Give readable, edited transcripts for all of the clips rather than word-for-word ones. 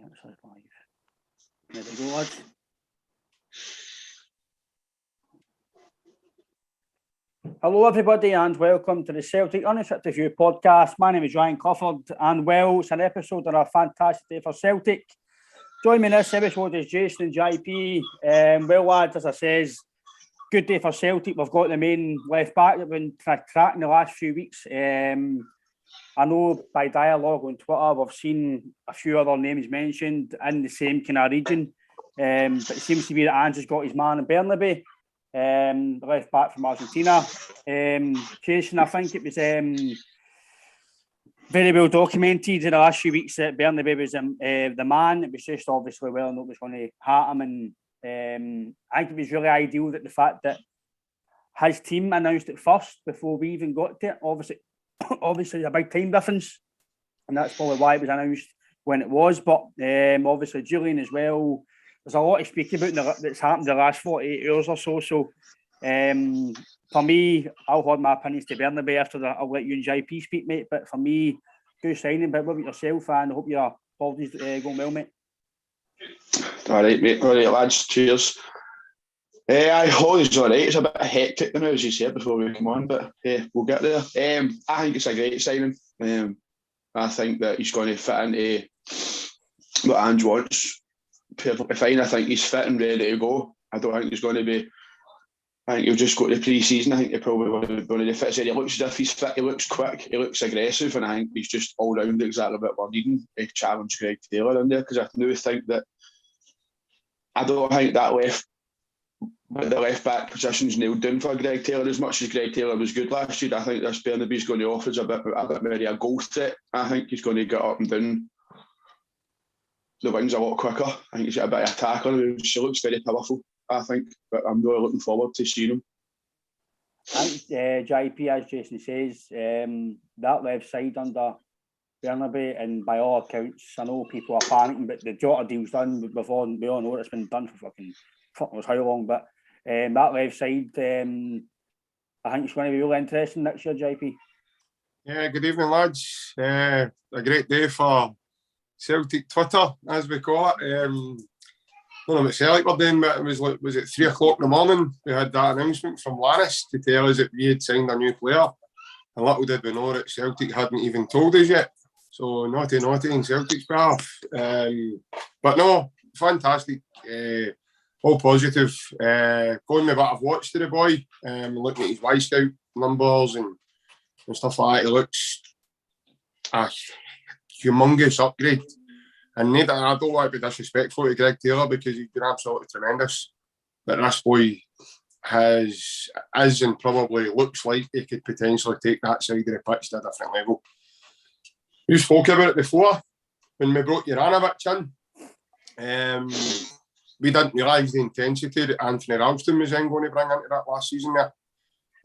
That's us live. There we go, lads. Hello, everybody, and welcome to the Celtic Unrestricted View podcast. My name is Ryan Clifford, and well, it's an episode of a fantastic day for Celtic. Join me in this episode is Jason and JP. Well, lads, as I says, good day for Celtic. We've got the main left back that we've been tracking the last few weeks. I know by dialogue on Twitter, we've seen a few other names mentioned in the same kind of region. But it seems to be that Andrew's got his man in Bernabei, the left back from Argentina. Jason, I think it was very well documented in the last few weeks that Bernabei was the man. It was just obviously well known it was going to hat him. And I think it was really ideal that the fact that his team announced it first before we even got to it. Obviously, a big time difference, and that's probably why it was announced when it was. But obviously, Jullien as well. There's a lot to speak about that's happened in the last 48 hours or so. So, for me, I'll hold my opinions to Bernabei after that. I'll let you and JP speak, mate. But for me, good signing. But what about yourself? And I hope your apologies going well, mate. All right, mate. All right, lads. Cheers. Holly's all right. It's a bit hectic now, as you said before we come on, but we'll get there. I think it's a great signing. I think that he's going to fit into what Ange wants perfectly fine. I think he's fit and ready to go. I don't think he's going to be. I think he'll just go to the pre-season. I think he'll probably going to fit. He looks as if he's fit. He looks quick. He looks aggressive, and I think he's just all round exactly what we're needing to challenge Greg Taylor in there. Because I do think that I don't think that the left back position's nailed down for Greg Taylor as much as Greg Taylor was good last year. I think this Bernabei's going to offer us a bit more a goal threat. I think he's going to get up and down the wings a lot quicker. I think he's got a bit of attack on him. She looks very powerful, I think, but I'm really looking forward to seeing him. I think JP, as Jason says, that left side under Bernabei, and by all accounts, I know people are panicking, but the Jota deal's done. We all know it's been done for fucking knows how long, but that left side, I think it's going to be really interesting next year, JP. Yeah, good evening, lads. A great day for Celtic Twitter, as we call it. I don't know what Celtic were doing, but was it 3 o'clock in the morning? We had that announcement from Lannis to tell us that we had signed a new player. And little did we know that Celtic hadn't even told us yet. So naughty in Celtic's behalf. But no, fantastic. All positive. Going with what I've watched of the boy, looking at his Y-Scout numbers and stuff like that, he looks a humongous upgrade. And I don't want to be disrespectful to Greg Taylor because he's been absolutely tremendous. But this boy is and probably looks like he could potentially take that side of the pitch to a different level. We spoke about it before when we brought Juranovic in. We didn't realise the intensity that Anthony Ralston was then going to bring into that last season there.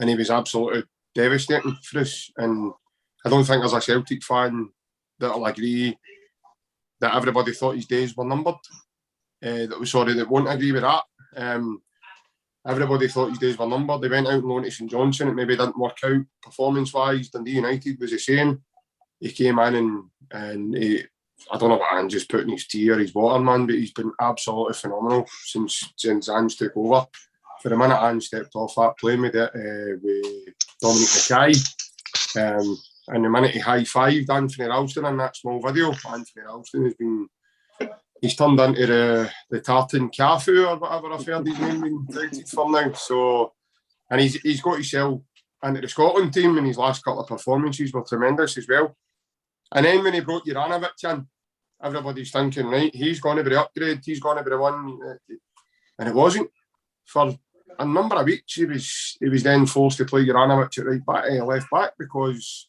And he was absolutely devastating for us. And I don't think there's a Celtic fan that will agree that everybody thought his days were numbered. That won't agree with that. Everybody thought his days were numbered. They went out and loaned to St Johnstone. It maybe didn't work out performance-wise. Dundee United was the same. He came in and he... I don't know what Ange's put in his tea or his water, man, but he's been absolutely phenomenal since Ange took over. For the minute Ange stepped off that, playing with Dominic Mackay, and the minute he high-fived Anthony Ralston in that small video, Anthony Ralston he's turned into the Tartan Cafu or whatever I've heard his name being touted for now. So, and he's got himself into the Scotland team, and his last couple of performances were tremendous as well. And then when he brought Juranovic in, everybody's thinking, right, he's going to be the upgrade, he's going to be the one. And it wasn't. For a number of weeks, he was then forced to play Juranovic at right back, left back, because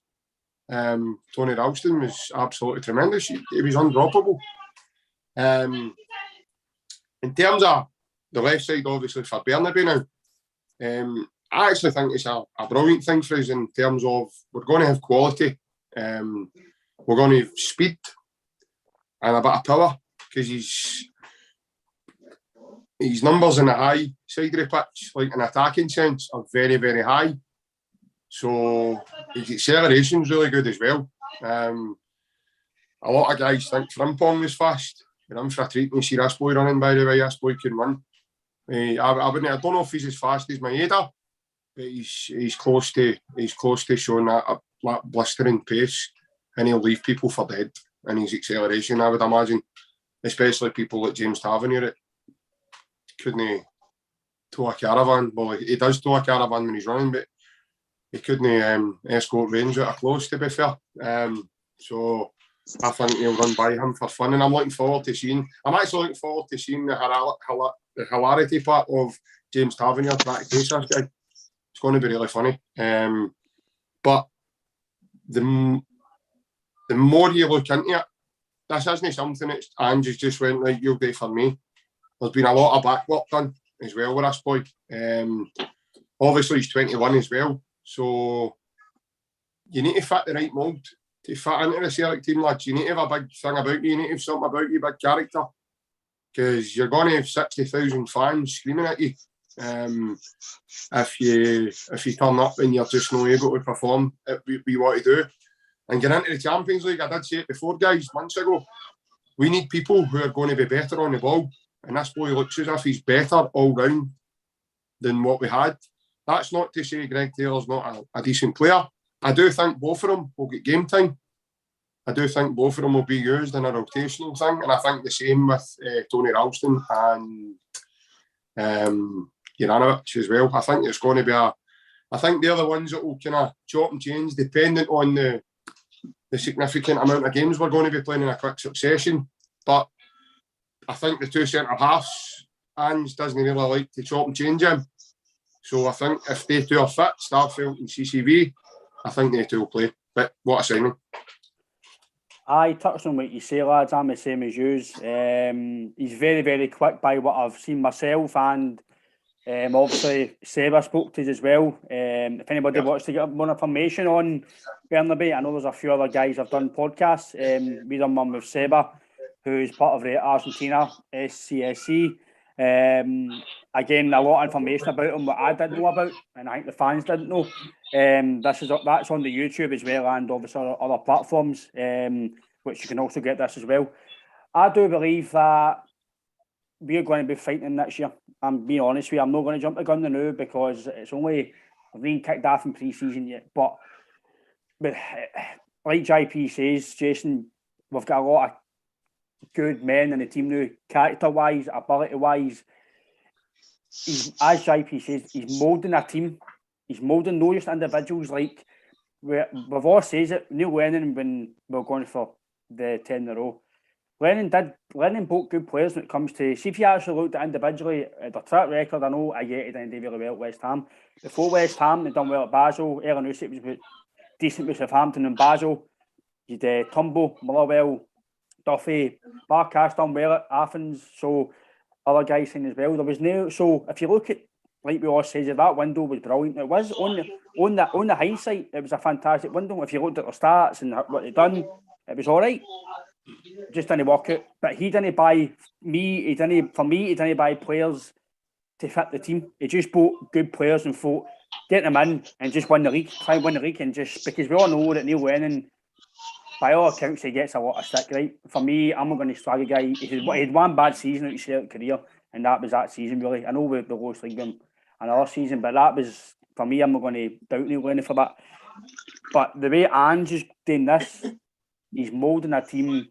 Tony Ralston was absolutely tremendous. He was undroppable. In terms of the left side, obviously, for Bernabei now, I actually think it's a brilliant thing for us in terms of we're going to have quality. We're going to have speed and a bit of power because his numbers in the high side of the pitch, like in attacking sense, are very, very high. So his acceleration's really good as well. A lot of guys think Frimpong was fast. you're in for a treat when you see this boy running, by the way. This boy can run. I don't know if he's as fast as Maeda, but he's close to showing that blistering pace, and he'll leave people for dead in his acceleration, I would imagine, especially people like James Tavernier. It couldn't tow a caravan. Well, he does tow a caravan when he's running, but he couldn't escort range out of close, to be fair. So I think he'll run by him for fun, and I'm actually looking forward to seeing the hilarity part of James Tavernier trying to chase this guy. It's going to be really funny. But the more you look into it, this isn't something that Ange just went, right, you'll do for me. There's been a lot of back work done as well with this boy. Obviously, he's 21 as well. So you need to fit the right mould to fit into the Celtic team, lads. You need to have a big thing about you. You need to have something about you, big character. Because you're going to have 60,000 fans screaming at you if you turn up and you're just not able to perform at what you want to do. And get into the Champions League, I did say it before, guys, months ago, we need people who are going to be better on the ball. And this boy looks as if he's better all round than what we had. That's not to say Greg Taylor's not a decent player. I do think both of them will get game time. I do think both of them will be used in a rotational thing. And I think the same with Tony Ralston and Juranovic as well. I think it's going to be I think they're the ones that will kind of chop and change dependent on the significant amount of games we're going to be playing in a quick succession. But I think the two centre-halves, Ange doesn't really like to chop and change him. So I think if they two are fit, Starfelt and CCV, I think they two will play. But what a signing. I touched on what you say, lads. I'm the same as you. He's very, very quick by what I've seen myself, and obviously Seba spoke to us as well. If anybody wants to get more information on Bernabei, I know there's a few other guys have done podcasts. We done one with Seba, who's part of the Argentina SCSC. Again, a lot of information about him what I didn't know about, and I think the fans didn't know. That's on the YouTube as well, and obviously other platforms, which you can also get this as well. I do believe that we're going to be fighting next year. I'm being honest with you. I'm not going to jump the gun now because it's only been kicked off in pre-season yet. But like JP says, Jason, we've got a lot of good men in the team now, character-wise, ability-wise. As JP says, he's moulding a team. He's moulding not just individuals. Like we've all says it. Neil Lennon, when we were going for the 10 in a row, Lennon bought good players when it comes to. See if you actually looked at individually their track record. I know Ayeti didn't do really well at West Ham. Before West Ham, they done well at Basel. Aaron Usyk was decent with Southampton and Basel. You did Tumble, Motherwell, Duffy, Barkas done well at Athens. So other guys saying as well. There was no. So if you look at, like we all says, that window was brilliant. It was on the hindsight, it was a fantastic window. If you looked at the stats and what they done, it was all right. Just didn't work out. But he didn't buy me. He didn't buy players to fit the team. He just bought good players and thought, get them in and just win the league. Try and win the league, and just because we all know that Neil Lennon, by all accounts, he gets a lot of stick, right? For me, I'm not going to slag a guy. He had one bad season out his Celtic career, and that was that season, really. I know we lost league him another season, but that was, for me, I'm not going to doubt Neil Lennon for that. But the way Ange is doing this, he's moulding a team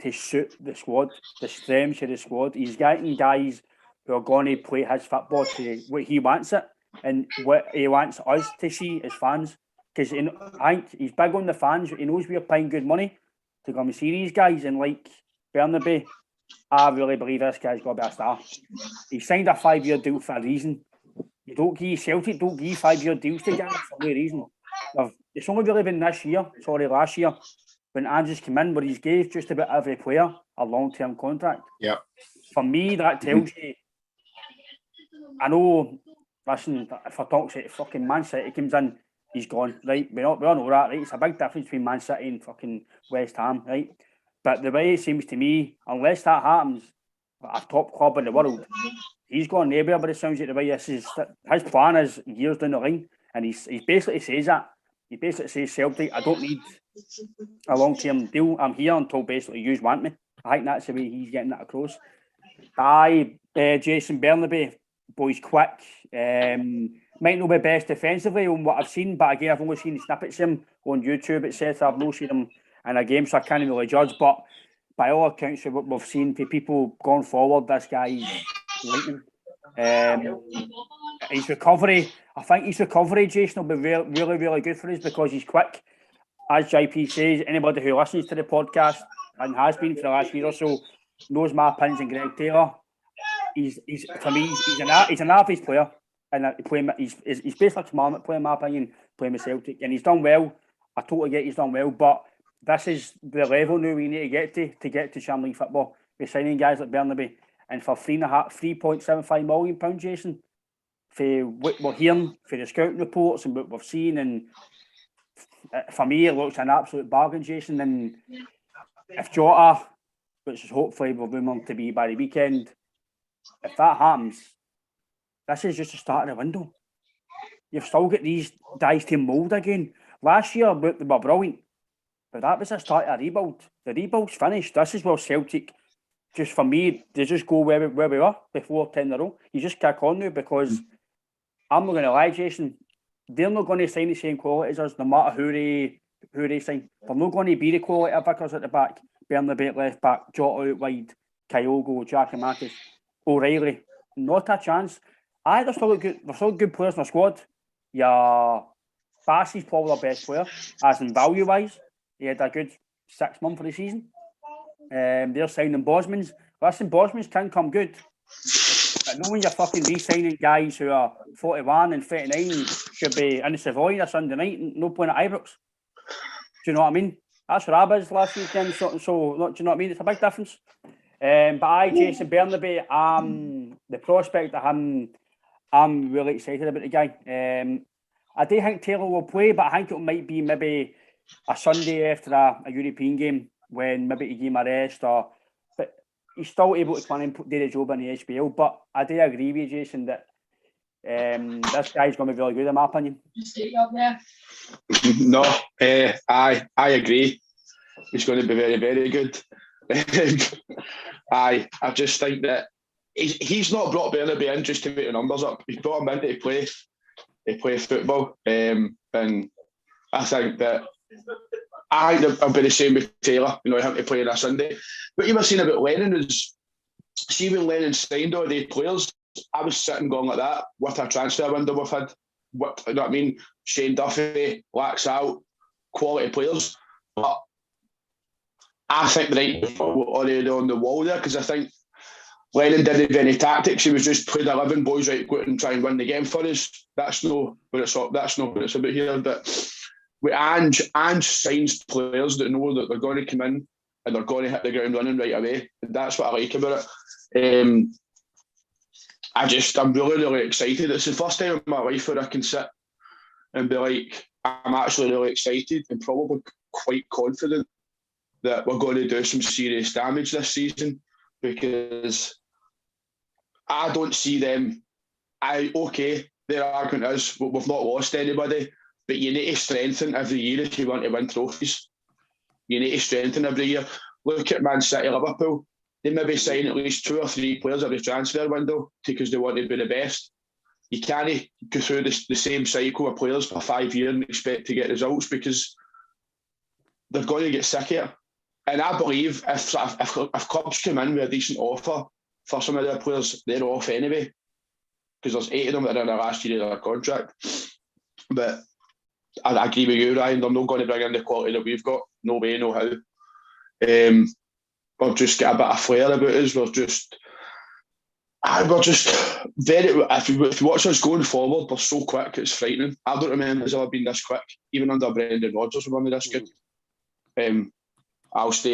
to suit the squad, the strengths of the squad. He's getting guys who are going to play his football to what he wants it and what he wants us to see as fans. Because I think he's big on the fans. He knows we're paying good money to come and see these guys. And like Bernabei, I really believe this guy's got to be a star. He signed a 5-year deal for a reason. You don't give Celtic, don't give 5-year deals to guys for no reason. It's only really been last year, when Andrews came in, where he's gave just about every player a long-term contract. Yeah. For me, that tells you, I know, listen, if I talk to fucking Man City comes in, he's gone, right? We all know that, right? It's a big difference between Man City and fucking West Ham, right? But the way it seems to me, unless that happens, a top club in the world, he's going nowhere, but it sounds like the way his plan is years down the line. And he basically says that. He basically says, Celtic, I don't need a long-term deal. I'm here until basically you want me. I think that's the way he's getting that across. Jason Bernabei, boy's quick. Might not be best defensively on what I've seen, but again, I've only seen snippets of him on YouTube, etc. I've not seen him in a game, so I can't really judge. But by all accounts of what we've seen for people going forward, this guy's lightning. His recovery, I think his recovery, Jason, will be really, really good for us because he's quick. As JP says, anybody who listens to the podcast and has been for the last year or so knows my opinions on Greg Taylor. He's for me, he's an average player, and he's basically a tournament player in my opinion, playing with Celtic, and he's done well. I totally get he's done well, but this is the level now we need to get to Champions League football. We're signing guys like Bernabei, and for £3.75 million, Jason, for what we're hearing, for the scouting reports and what we've seen, and for me, it looks an absolute bargain, Jason. And if Jota, which is hopefully we're rumoured to be by the weekend, if that happens, this is just the start of the window. You've still got these guys to mould again. Last year, they were brilliant, but that was the start of a rebuild. The rebuild's finished. This is where Celtic, just for me, they just go where we were before 10 in a row. You just kick on now because I'm not going to lie, Jason, they're not going to sign the same quality as us, no matter who they sign. They're not going to be the quality of Vickers at the back, Bernabei at left back, Jota out wide, Kyogo, Giacomakis, O'Reilly. Not a chance. They're still good players in the squad. Yeah, Bassey's probably our best player, as in value-wise. He had a good 6 months of the season. They're signing Bosmans. Listen, Bosmans can come good. But no, when you're fucking re-signing guys who are 41 and 39 should be in the Savoy on Sunday night and no playing at Ibrox. Do you know what I mean? That's what I was last weekend. So do you know what I mean? It's a big difference. But Jason Bernabei, the prospect of him, I'm really excited about the guy. I do think Taylor will play, but I think it might be maybe a Sunday after a European game when maybe he give him a rest, but he's still able to come in and do the job in the HBL. But I do agree with you, Jason, that this guy's going to be really good in my opinion. No, I agree. He's going to be very, very good. I just think that he's not brought Bernabei in just to make the numbers up. He's brought him in to play football. And I think that I'll be the same with Taylor, him to play on a Sunday. What you were saying about Lennon is, see when Lennon signed all the players, I was sitting going like that, what a transfer window we've had. You know what I mean? Shane Duffy, Laxalt, quality players. But I think the right already on the wall there, because I think Lennon didn't have any tactics. He was just playing 11 boys, right, go out and try and win the game for us. That's not what it's about here. But with Ange signs players that know that they're going to come in and they're going to hit the ground running right away. And that's what I like about it. I'm really, really excited. It's the first time in my life where I can sit and be like, I'm actually really excited and probably quite confident that we're going to do some serious damage this season, because I don't see them. Their argument is we've not lost anybody, but you need to strengthen every year if you want to win trophies. You need to strengthen every year. Look at Man City, Liverpool. They maybe sign at least 2 or 3 players every transfer window because they want to be the best. You can't go through the same cycle of players for 5 years and expect to get results, because they're going to get sick of it. And I believe if clubs come in with a decent offer for some of their players, they're off anyway, because there's 8 of them that are in their last year of their contract. But I agree with you, Ryan. They're not going to bring in the quality that we've got. No way, no how. We've just got a bit of flair about us. We're just very. If you watch us going forward, we're so quick. It's frightening. I don't remember it's ever been this quick. Even under Brendan Rodgers, we're this good. I'll say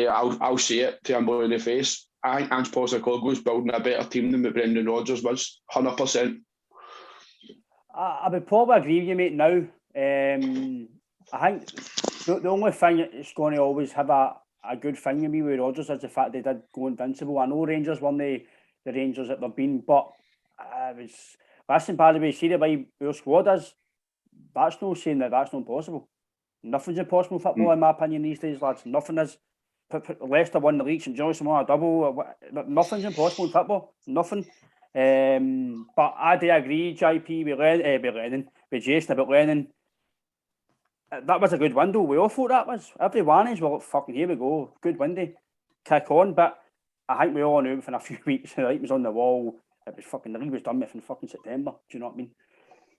it to him in the face. I think Ange Postecoglou's building a better team than what Brendan Rodgers was, 100%. I would probably agree with you, mate, now. I think the only thing that's going to always have a good thing with me with Rodgers is the fact they did go invincible. I know Rangers weren't the Rangers that they've been, but listen, by the way, see the way our squad is, that's no saying that that's not possible. Nothing's impossible in football, in my opinion, these days, lads. Nothing is. Leicester won the league, St Johnstone won a double. Nothing's impossible in football. Nothing. But I do agree, JP, with Jason about Lennon. That was a good window. We all thought that was. Every one is, well, fucking here we go. Good window. Kick on. But I think we all knew within a few weeks the light was on the wall. It was fucking, the league was done within fucking September. Do you know what I mean?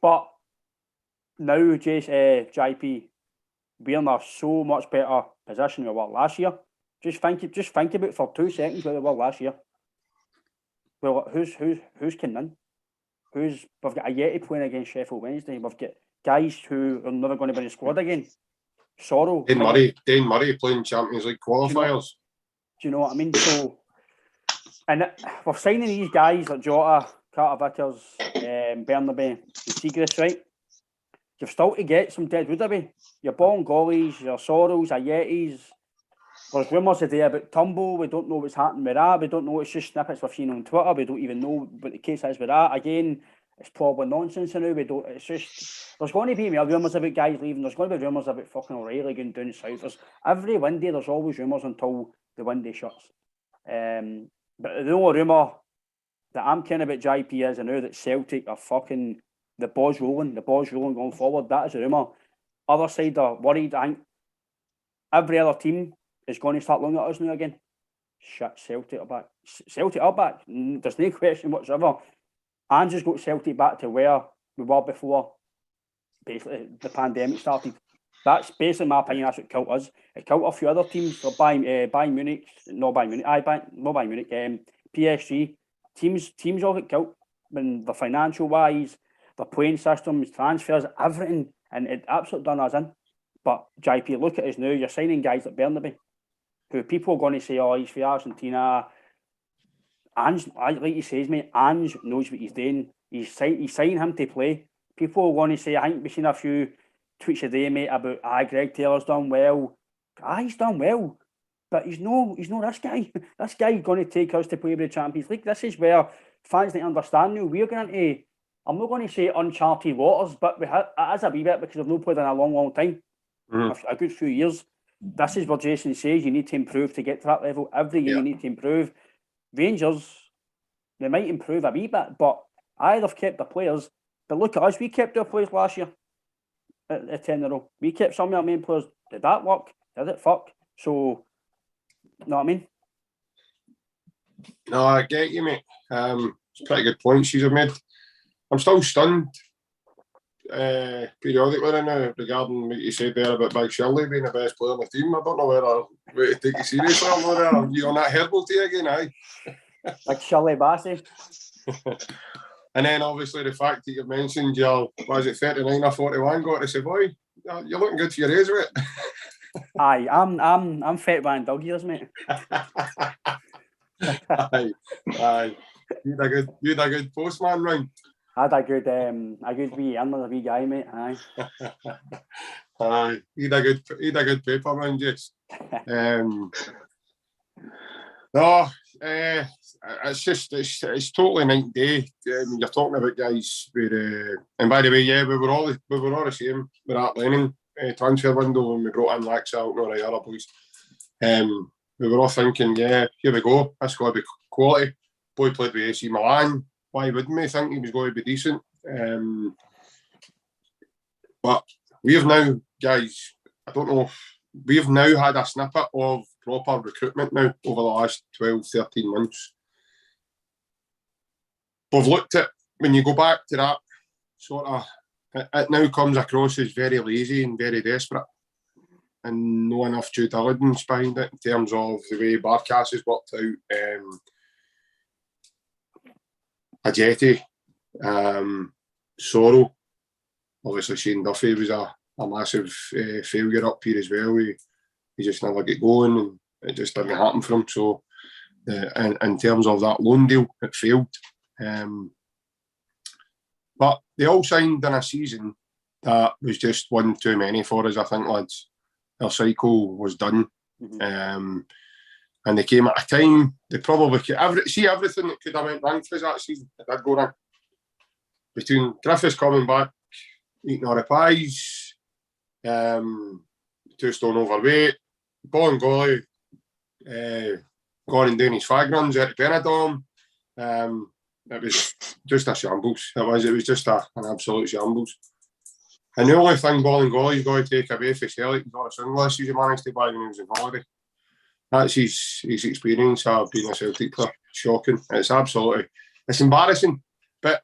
But now, JP, we're in a so much better position than we were last year. Just think about it for 2 seconds where we were last year. Well, who's can win? We've got a Yeti playing against Sheffield Wednesday. We've got guys who are never going to be in the squad again. Sorrow. Dane Murray playing Champions League qualifiers. Do you know what I mean? So, and we're signing these guys like Jota, Carter Vickers, Bernabei, and Seagrass, right? You've still to get some dead wood away. Your Bongollies, your Sorrows, your Yetis. There's rumours today about Tumble. We don't know what's happening with that. We don't know. It's just snippets we've seen on Twitter. We don't even know what the case is with that. Again, it's probably nonsense now. It's just, there's going to be more rumours about guys leaving. There's going to be rumours about fucking O'Reilly going down south. Every window, there's always rumours until the window shuts. But the only rumour that I'm kind of about JP is I know that Celtic are fucking the ball's rolling going forward. That is a rumour. Other side are worried. I think every other team is going to start looking at us now again. Shit, Celtic are back. Celtic are back. There's no question whatsoever. Andrew's got Celtic back to where we were before basically the pandemic started. That's basically my opinion. That's what killed us. It killed a few other teams. Bayern Munich, PSG. Teams all get killed when the financial wise, the playing systems, transfers, everything, and it absolutely done us in. But JP, look at us now. You're signing guys like Bernabei, who people are going to say, oh, he's for Argentina. Ange, like he says, mate, Ange knows what he's doing. He's signing him to play. People are going to say, I think we've seen a few tweets today, mate, about Greg Taylor's done well. He's done well. But he's no this guy. This guy's going to take us to play with the Champions League. This is where fans need to understand now. We're going to, I'm not going to say uncharted waters, but it is a wee bit because we've not played in a long, long time. A good few years. This is what Jason says. You need to improve to get to that level. Every year you need to improve. Rangers, they might improve a wee bit, but they've kept the players. But look at us. We kept our players last year at 10 in a row. We kept some of our main players. Did that work? Did it fuck? So, you know what I mean? No, I get you, mate. It's pretty good points you've made. I'm still stunned periodically now regarding what you said there about Big Shirley being the best player on the team. I don't know whether to take it seriously or not. Are you on that herbal tea again, aye? Big Shirley Bassey. And then obviously the fact that you've mentioned your, 39 or 41 got to say, boy, you're looking good for your age, mate. Aye, I'm fit by dog years, mate. Aye. You had a good postman round. I had a good wee in with a wee guy, mate. Aye. Aye. You had a good paper round, yes. No, it's totally night and day. You're talking about guys where, and by the way, yeah, we were all the same with that Lennon transfer window when we brought in Laxalt and all the other boys. We were all thinking, yeah, here we go. That's got to be quality. Boy played with AC Milan. Why wouldn't we think he was going to be decent? But we have now, guys, I don't know, we've now had a snippet of proper recruitment now over the last 12, 13 months. We've looked at, when you go back to that sort of, it now comes across as very lazy and very desperate and no enough due diligence behind it in terms of the way Barkas has worked out. Ajeti, Sorrow, obviously Shane Duffy was a massive failure up here as well. He just never get going and it just didn't happen for him. So in terms of that loan deal, it failed. But they all signed in a season that was just one too many for us, I think, lads. Their cycle was done. And they came at a time, they probably could see everything that could have went wrong for us that season. It did go wrong. Between Griffiths coming back, eating all the pies, 2 stone overweight, Bongolly gone and doing his fag runs at Benidorm. It was just a shambles. It was just an absolute shambles. And the only thing Bollingollie's got to take away for Celtic is all the sunglasses he managed to buy when he was on holiday. That's his experience of being a Celtic player. Shocking. It's embarrassing. But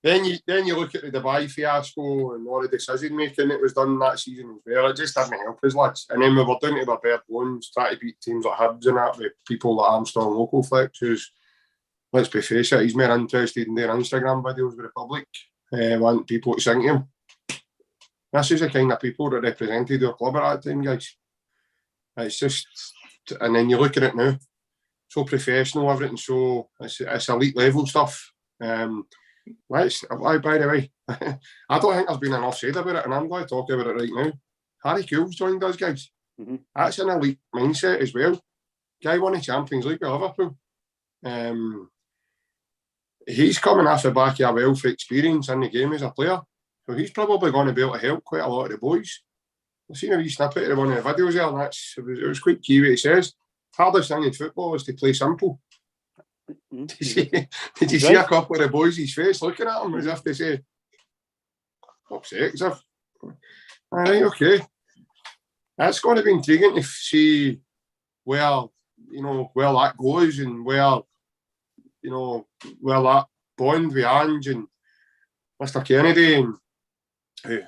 then you look at the Dubai fiasco and all the decision making that was done that season as well. It just didn't help us, lads. And then we were down to our bare bones, trying to beat teams like Hibs and that with people like Armstrong Local Flex, who's, let's be face it, he's more interested in their Instagram videos with the public, want people to sing to him. This is the kind of people that represented our club at that time, guys. It's just, and then you look at it now, so professional, everything, so it's elite level stuff. By the way, I don't think there's been enough said about it, and I'm going to talk about it right now. Harry Kewell's joined us, guys. Mm-hmm. That's an elite mindset as well. Guy won the Champions League with Liverpool. He's coming off the back of a wealth of experience in the game as a player. So he's probably going to be able to help quite a lot of the boys. I've seen a wee snippet of one of the videos there, and it was quite key what he says. Hardest thing in football is to play simple. Mm-hmm. Did you see a couple of the boys' face looking at him as if they say, fuck's sake, as if, all right, okay. That's going to be intriguing to see where that goes and where that bond with Ange and Mr. Kennedy, and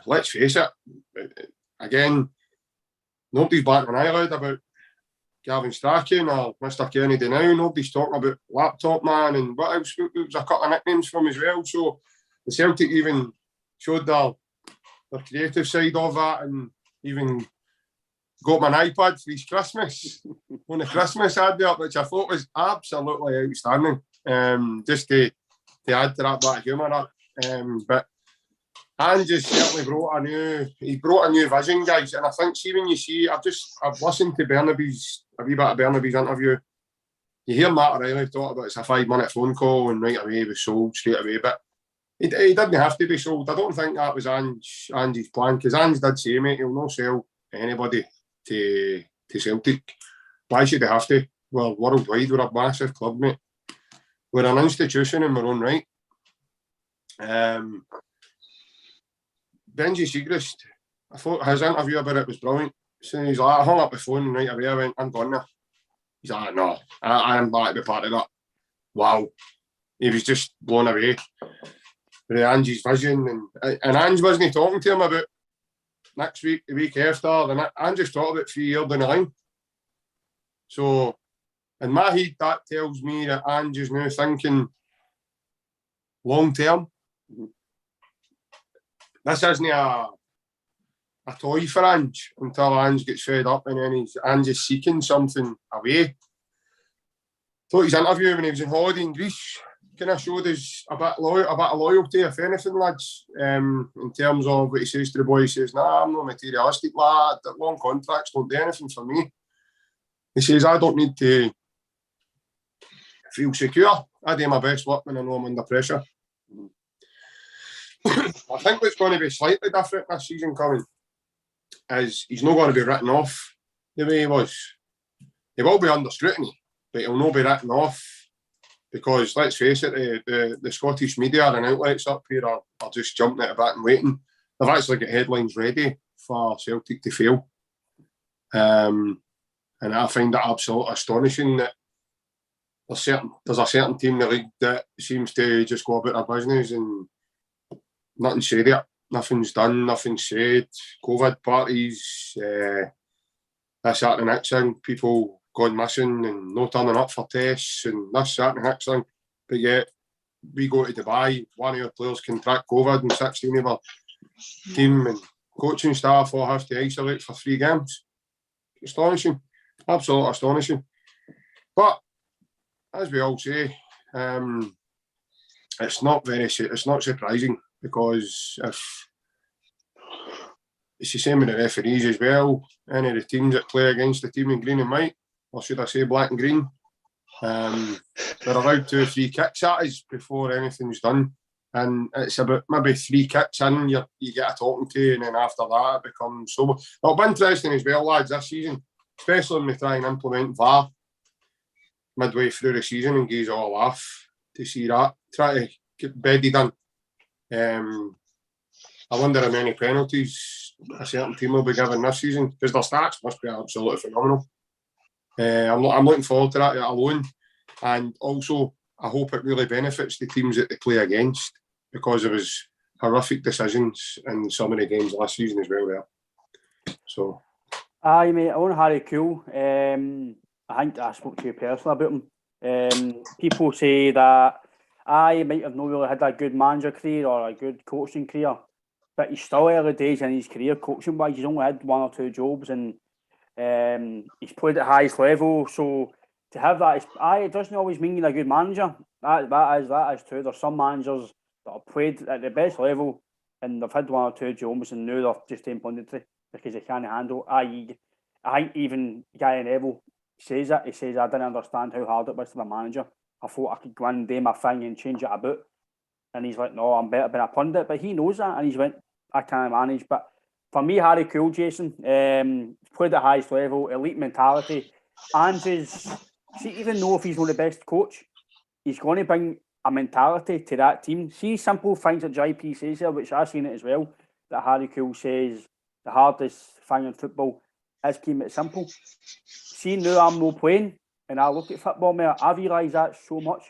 let's face it, again, nobody's batting an eyelid about Gavin Strachan or Mr. Kennedy now. Nobody's talking about Laptop Man and what else. There was a couple of nicknames from as well. So the Celtic even showed their creative side of that and even got me an iPad for his Christmas on the Christmas advert, which I thought was absolutely outstanding. Just to add to that bit of humour. But Ange has certainly brought a new vision, guys. And I think, see, when you see, I've listened to a wee bit of Bernabei's interview. You hear Matt O'Reilly talk about it's a 5-minute phone call and right away he was sold straight away. But he didn't have to be sold. I don't think that was Ange's plan, because Ange did say, mate, he'll not sell anybody to Celtic. Why should they have to? Well, worldwide, we're a massive club, mate. We're an institution in our own right. Benji Siegrist, I thought his interview about it was brilliant. So he's like, I hung up the phone and right away I went, I'm gone now. He's like, no, I am back to be part of that. Wow. He was just blown away with Ange's vision. And Ange wasn't talking to him about next week, the week after. And Ange just talked about 3 years down the line. So, in my head, that tells me that Ange is now thinking long term. This isn't a toy for Ange until Ange gets fed up and then Ange is seeking something away. Thought his interview when he was on holiday in Greece kind of showed us a bit of loyalty, if anything, lads. In terms of what he says to the boy, he says, nah, I'm not materialistic, lad. Long contracts don't do anything for me. He says, I don't need to feel secure. I do my best work when I know I'm under pressure. I think what's going to be slightly different this season coming is he's not going to be written off the way he was. He will be under scrutiny, but he'll not be written off because, let's face it, the Scottish media and outlets up here are just jumping at a bit and waiting. They've actually got headlines ready for Celtic to fail. And I find it absolutely astonishing that there's a certain team in the league that seems to just go about their business and nothing said yet. Nothing's done, nothing's said. COVID parties, this, that, and the next thing. People gone missing and no turning up for tests and this, that, and the next thing. But yet, we go to Dubai, one of your players contract COVID and 16 of our team and coaching staff all have to isolate for 3 games. Astonishing. Absolutely astonishing. But, as we all say, it's not surprising. Because if it's the same with the referees as well, any of the teams that play against the team in green and white, or should I say black and green, they're allowed 2 or 3 kicks at us before anything's done. And it's about maybe 3 kicks in, you get a talking to, and then after that it becomes so. It'll be interesting as well, lads, this season. especially when we try and implement VAR midway through the season and gives all a laugh to see that. Try to get bedded in. I wonder how many penalties a certain team will be given this season, because their stats must be absolutely phenomenal. I'm looking forward to that alone, and also I hope it really benefits the teams that they play against, because there was horrific decisions in some of the games last season as well there. So, aye, mate, I want Harry Kewell. I think I spoke to you personally about him. People say that he might have not really had a good manager career or a good coaching career, but he's still early days in his career coaching wise. He's only had 1 or 2 jobs, and he's played at the highest level. So to have that, it doesn't always mean you're a good manager. That is true. There's some managers that have played at the best level and they've had 1 or 2 jobs and now they're just in punditry because they can't handle. I think even Gary Neville says it. He says, I didn't understand how hard it was to be a manager. I thought I could go in and do my thing and change it about. And he's like, no, I'm better being a pundit. But he knows that, and he's went, I can't manage. But for me, Harry Kewell, Jason, played at the highest level, elite mentality. And even though if he's not the best coach, he's going to bring a mentality to that team. See simple things that JP says there, which I've seen it as well, that Harry Kewell says the hardest thing in football is keeping it simple. See, now I'm not playing and I look at football, man, I realise that so much.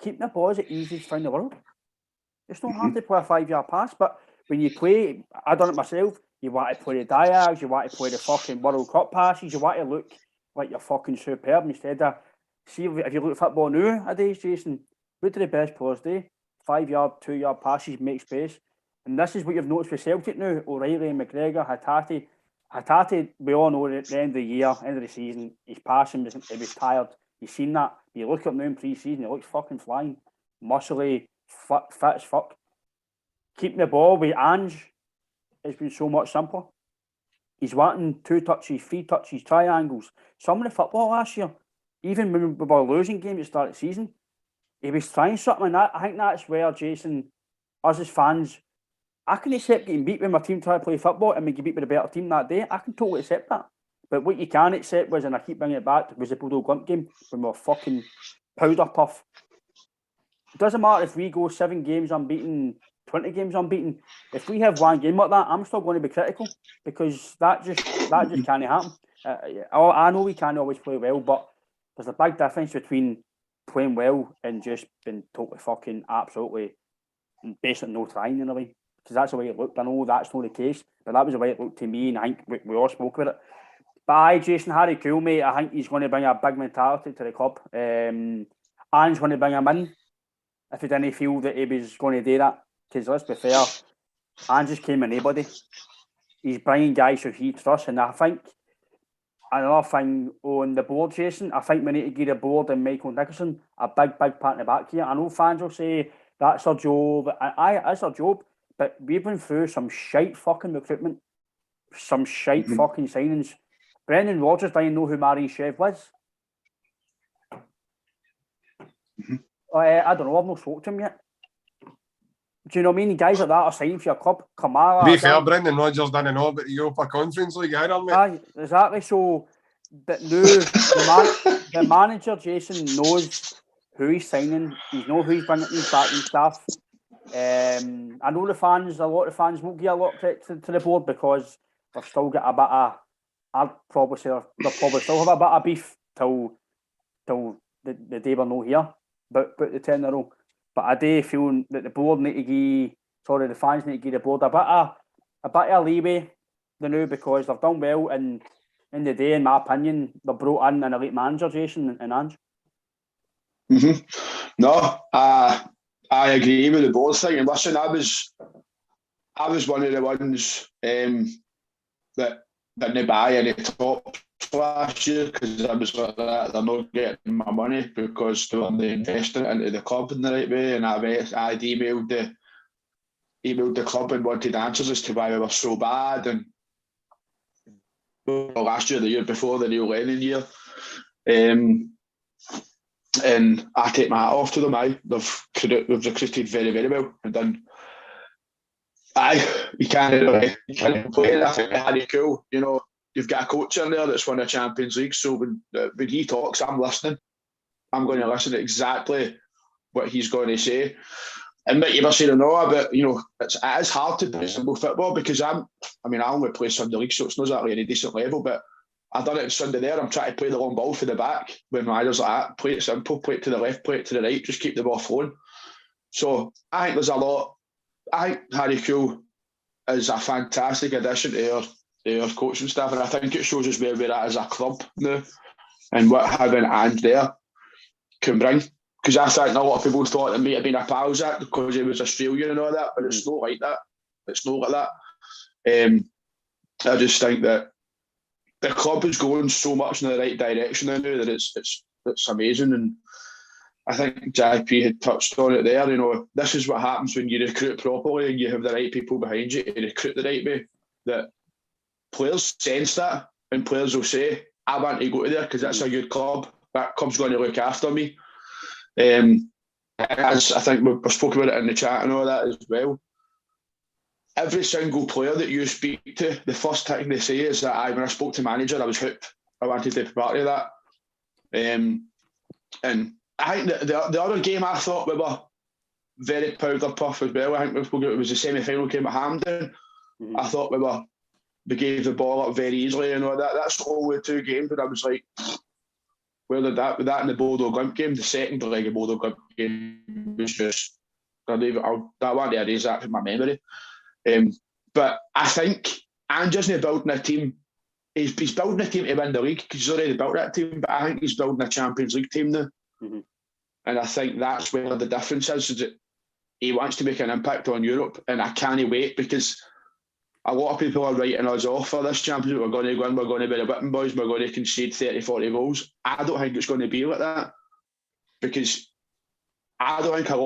Keeping the ball is the easiest thing in the world. It's not hard to play a 5-yard pass, but when you play, I've done it myself, you want to play the diags, you want to play the fucking World Cup passes, you want to look like you're fucking superb instead of, see, if you look at football nowadays, Jason, what do the best players do? 5-yard, 2-yard passes, make space. And this is what you've noticed with Celtic now. O'Reilly, McGregor, Hatate, we all know at the end of the year, end of the season, his passing was tired. You've seen that. You look at him now in pre-season, he looks fucking flying. Muscly, fit as fuck. Keeping the ball with Ange has been so much simpler. He's wanting 2 touches, 3 touches, triangles. Some of the football last year, even when we were losing games at the start of the season, he was trying something, and I think that's where, Jason, us as fans, I can accept getting beat when my team try to play football and we get beat with a better team that day. I can totally accept that. But what you can accept was, and I keep bringing it back, was the Bodo Glimt game when we were fucking powder puff. It doesn't matter if we go 7 games unbeaten, 20 games unbeaten. If we have 1 game like that, I'm still going to be critical because that just can't happen. I know we can't always play well, but there's a big difference between playing well and just being totally fucking absolutely basically no trying in a way. Because that's the way it looked. I know that's not the case, but that was the way it looked to me, and I think we all spoke about it. But Jason, Harry Kewell, mate, I think he's going to bring a big mentality to the club. Ange's going to bring him in if he didn't feel that he was going to do that. Because let's be fair, Ange just came in anybody. He's bringing guys who he trusts, and I think another thing on the board, Jason, I think we need to give the board and Michael Nicholson a big part in the back here. I know fans will say that's their job. It's their job. But we've been through some shite fucking recruitment, some shite fucking signings. Brendan Rodgers didn't know who Marion Shev was. I don't know, I've not spoken to him yet. Do you know what I mean? Guys like that are signing for your club. Kamara. To be fair, Brendan Rodgers didn't know about the Europa Conference League either, mate. Aye, exactly. So, but now the manager, Jason, knows who he's signing. He knows who he's bringing his backing staff. I know a lot of fans won't give a lot of credit to the board because they've still got a bit of, I'd probably say they'll probably still have a bit of beef till the day we're not here, but the 10 in a row. But I do feel that the board need to give, the fans need to give the board a bit of leeway now because they've done well, and in the day, in my opinion, they brought in an elite manager, Jason and Ange. No, I agree with the board thing. And listen, I was one of the ones that didn't buy any top last year because I was like that. They're not getting my money because they weren't investing into the club in the right way. And I'd emailed the club and wanted answers as to why we were so bad. And last year, the year before, the Neil Lennon year. And I take my hat off to them. They've recruited very, very well and done. You can't play it. I think Harry Kewell, you've got a coach in there that's won a Champions League, so when he talks, I'm listening. I'm going to listen to exactly what he's going to say. And what you were saying, no, but it is hard to play simple football because I only play Sunday league, so it's not exactly at a decent level. But I've done it on Sunday there. I'm trying to play the long ball for the back when my eyes like that. Play it simple, play it to the left, play it to the right, just keep the ball flowing. So I think there's a lot. I think Harry Kewell is a fantastic addition to our coaching staff, and I think it shows us where we're at as a club now and what having Ange there can bring. Because I think a lot of people thought it might have been a pals act because he was Australian and all that, but it's not like that. It's not like that. I just think that the club is going so much in the right direction now that it's amazing. And I think JP had touched on it there. This is what happens when you recruit properly and you have the right people behind you to recruit the right way. That players sense that, and players will say, "I want to go to there because that's a good club. That club's going to look after me." As I think we spoke about it in the chat and all that as well. Every single player that you speak to, the first thing they say is that when I spoke to manager, I was hooked. I wanted to be part of that. And I think the other game I thought we were very powder puff as well. I think it was the semi-final game at Hampden. Mm-hmm. I thought we gave the ball up very easily and all that. That's all the two games, but I was like, where did that in the Bodo Glimt game? The second leg of Bodo Glimt game was just, that one day I erase that from my memory. But I think Ange's not building a team. He's building a team to win the league because he's already built that team. But I think he's building a Champions League team now, and I think that's where the difference is that he wants to make an impact on Europe, and I can't wait because a lot of people are writing us off for this championship. We're going to go in, we're going to be the whipping boys, we're going to concede 30, 40 goals. I don't think it's going to be like that because I think a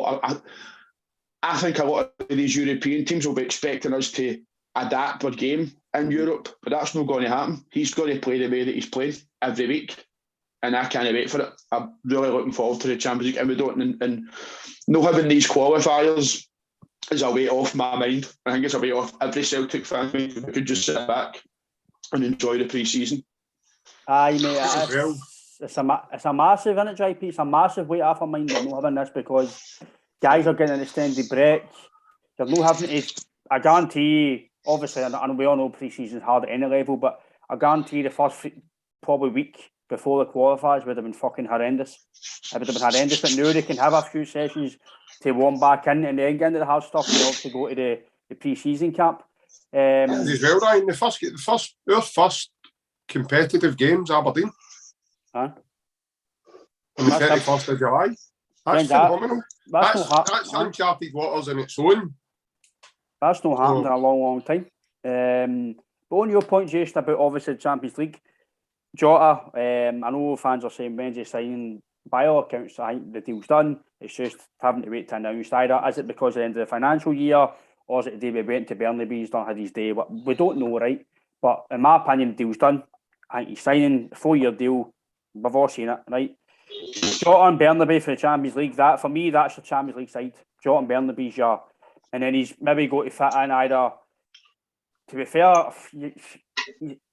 lot of these European teams will be expecting us to adapt our game in Europe, but that's not going to happen. He's going to play the way that he's played every week, and I can't wait for it. I'm really looking forward to the Champions League, and we don't, and not having these qualifiers is a weight off my mind. I think it's a weight off every Celtic fan. We could just sit back and enjoy the pre-season. Aye, mate, it's a massive, isn't it, JP? It's a massive weight off our mind not having this because guys are getting an extended break. They're not having to. I guarantee, obviously, and we all know pre-season's hard at any level, but I guarantee the first probably week before the qualifiers would have been fucking horrendous. It would have been horrendous, but now they can have a few sessions to warm back in and then get into the hard stuff and obviously go to the pre-season camp. As well, Ryan, our first competitive game's Aberdeen. Huh? On the 31st of July. That's phenomenal. That's uncharted waters in its own. That's not happened in a long, long time. But on your point, Jason, about obviously the Champions League, Jota, I know fans are saying Wednesday signing, by all accounts, I think the deal's done. It's just having to wait to announce either. Is it because of the end of the financial year, or is it the day we went to Bernabei, he's not had his day? We don't know, right? But in my opinion, the deal's done. I think he's signing a 4-year deal. We've all seen it, right? Jota and Bernabei for the Champions League. That, for me, that's the Champions League side. Jota and Bernabei's your... And then he's maybe got to fit in either... To be fair,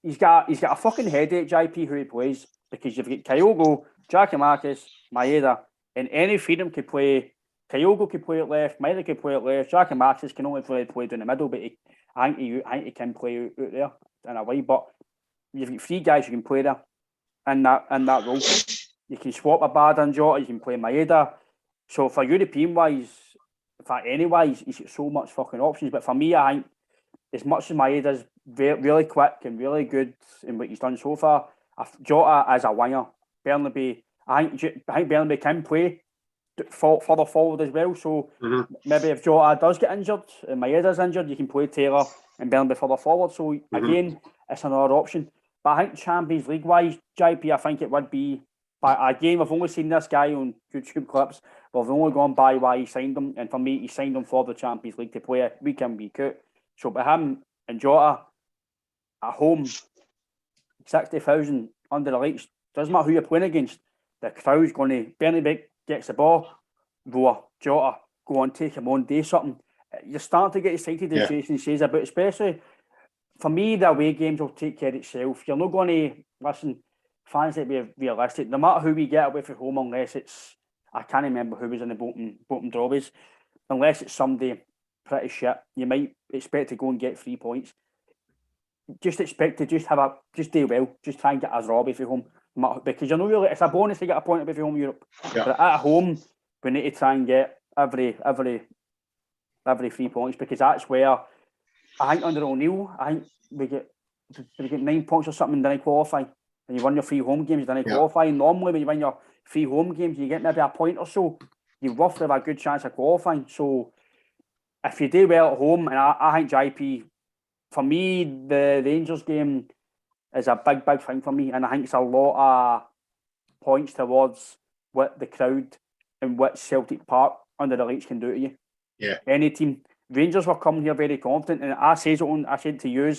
he's got a fucking headache, JP, who he plays, because you've got Kyogo, Giacomakis, Maeda, and any freedom could play. Kyogo could play at left, Maeda could play at left, Giacomakis can only play down the middle, but I think he can play out there in a way. But you've got 3 guys who can play there in that role. You can swap a bad and Jota, you can play Maeda. So for European wise, in fact, anyway, he's got so much fucking options. But for me, I think as much as Maeda's really quick and really good in what he's done so far, Jota as a winger, Bernabei, I think Bernabei can play further forward as well. So maybe if Jota does get injured and Maeda's injured, you can play Taylor and Bernabei further forward. So again, it's another option. But I think Champions League wise, JP, I think it would be. But again, we've only seen this guy on YouTube clips. We've only gone by why he signed him, and for me, he signed him for the Champions League to play week in, week out. So by him and Jota at home, 60,000 under the lights, doesn't matter who you're playing against, the crowd's going to, Bernabei gets the ball, roar, Jota, go on, take him on, do something. You're starting to get excited, as Jason says, about especially for me, the away games will take care of itself. You're not going to, listen, fans that be realistic, no matter who we get away from home, unless it's, I can't remember who was in the Bolton Drawbies, unless it's somebody pretty shit, you might expect to go and get 3 points. Just expect to just do well, just try and get a draw away from home, because you know really it's a bonus to get a point away from home Europe. Yeah. But at home, we need to try and get every 3 points, because that's where I think under O'Neill, I think we get 9 points or something, then I qualify. And you win your 3 home games, then I qualify. Normally, when you win your 3 home games, you get maybe a point or so. You roughly have a good chance of qualifying. So if you do well at home, and I think JP, for me, the Rangers game is a big thing for me, and I think it's a lot of points towards what the crowd and what Celtic Park under the lights can do to you. Yeah. Any team. Rangers were coming here very confident, and I said to you,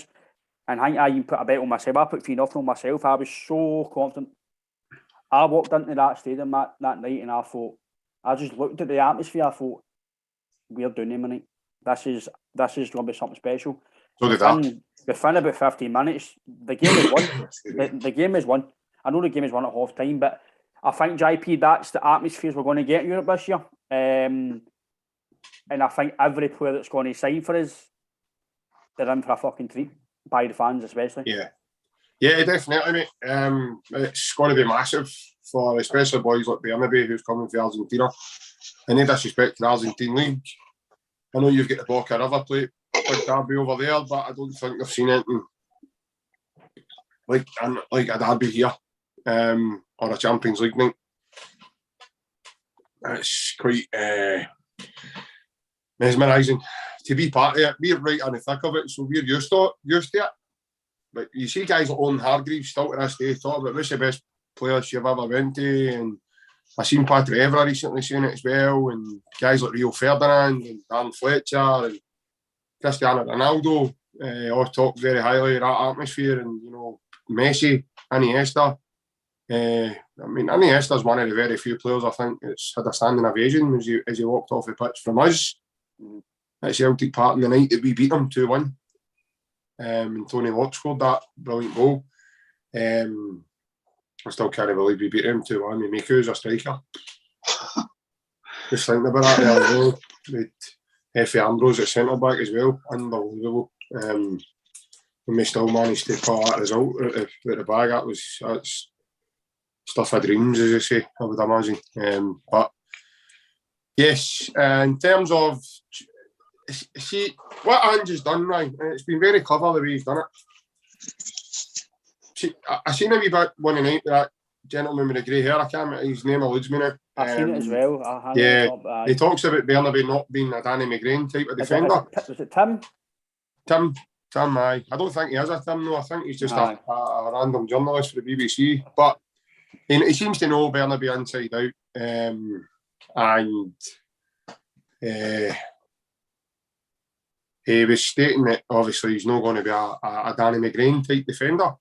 and I think I even put a bet on myself. I put 3-0 on myself. I was so confident. I walked into that stadium that night, and I just looked at the atmosphere. I thought, we're doing it, mate. This is going to be something special. So did that. Within about 15 minutes, the game is won. the game is won. I know the game is won at half time, but I think, JP, that's the atmospheres we're going to get in Europe this year. And I think every player that's going to sign for us, they're in for a fucking treat, by the fans especially. Yeah, definitely, mate. It's going to be massive for especially boys like Bernabei, who's coming from Argentina. And no disrespect to the Argentine League. I know you've got the Boca River plate like derby over there, but I don't think they've seen anything like a derby here, or a Champions League night. It's quite mesmerising to be part of it. We're right in the thick of it, so we're used to it. But you see guys like Owen Hargreaves still to this day talk about what's the best players you've ever went to, and I seen Patrick Evra recently saying it as well, and guys like Rio Ferdinand and Dan Fletcher and Cristiano Ronaldo all talk very highly of that atmosphere, and you know, Messi, Iniesta. Iniesta's one of the very few players I think that's had a standing ovation as he walked off the pitch from us at Celtic Park on the night that we beat them 2-1. And Tony Locke scored that brilliant goal. I still can't believe we beat him 2-1 with Miku as a striker. Just thinking about that there as well. With Effie Ambrose at centre back as well. Unbelievable. And we still managed to pull that result out of the bag. That's stuff of dreams, as you say, I would imagine. But yes, in terms of, see, what Ange has done, right, it's been very clever the way he's done it. See, I seen a wee bit one night, that gentleman with the grey hair, I can't remember, his name eludes me now. I've seen it as well. He talks about Bernabei not being a Danny McGrain type of defender. Was it Tim? Tim, aye. I don't think he is a Tim, though. I think he's just a random journalist for the BBC. But he seems to know Bernabei inside out. And he was stating that obviously he's not going to be a Danny McGrain type defender.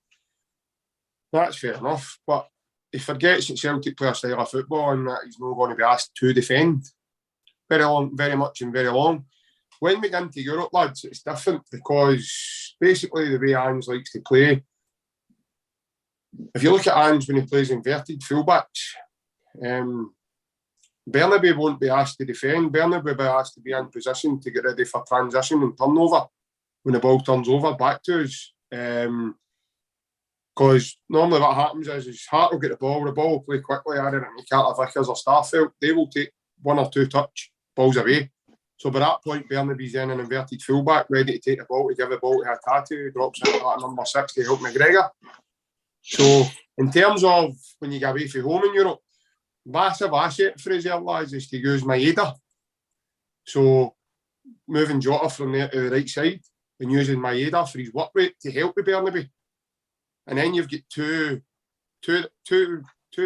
That's fair enough, but he forgets that Celtic play a style of football and that he's not going to be asked to defend very much and very long. When we get into Europe, lads, it's different because basically the way Ange likes to play, if you look at Ange when he plays inverted fullbacks, Bernabei won't be asked to defend. Bernabei will be asked to be in position to get ready for transition and turnover when the ball turns over back to us. Because normally what happens is Hart will get the ball will play quickly, either at Carter Vickers or Starfelt. They will take 1 or 2 touch balls away. So by that point, Bernabei's in an inverted fullback, ready to take the ball, to give the ball to Hatate, who drops into that number 6 to help McGregor. So in terms of when you get away from home in Europe, massive asset for his lads is to use Maeda. So moving Jota from there to the right side and using Maeda for his work rate to help with Bernabei. And then you've got two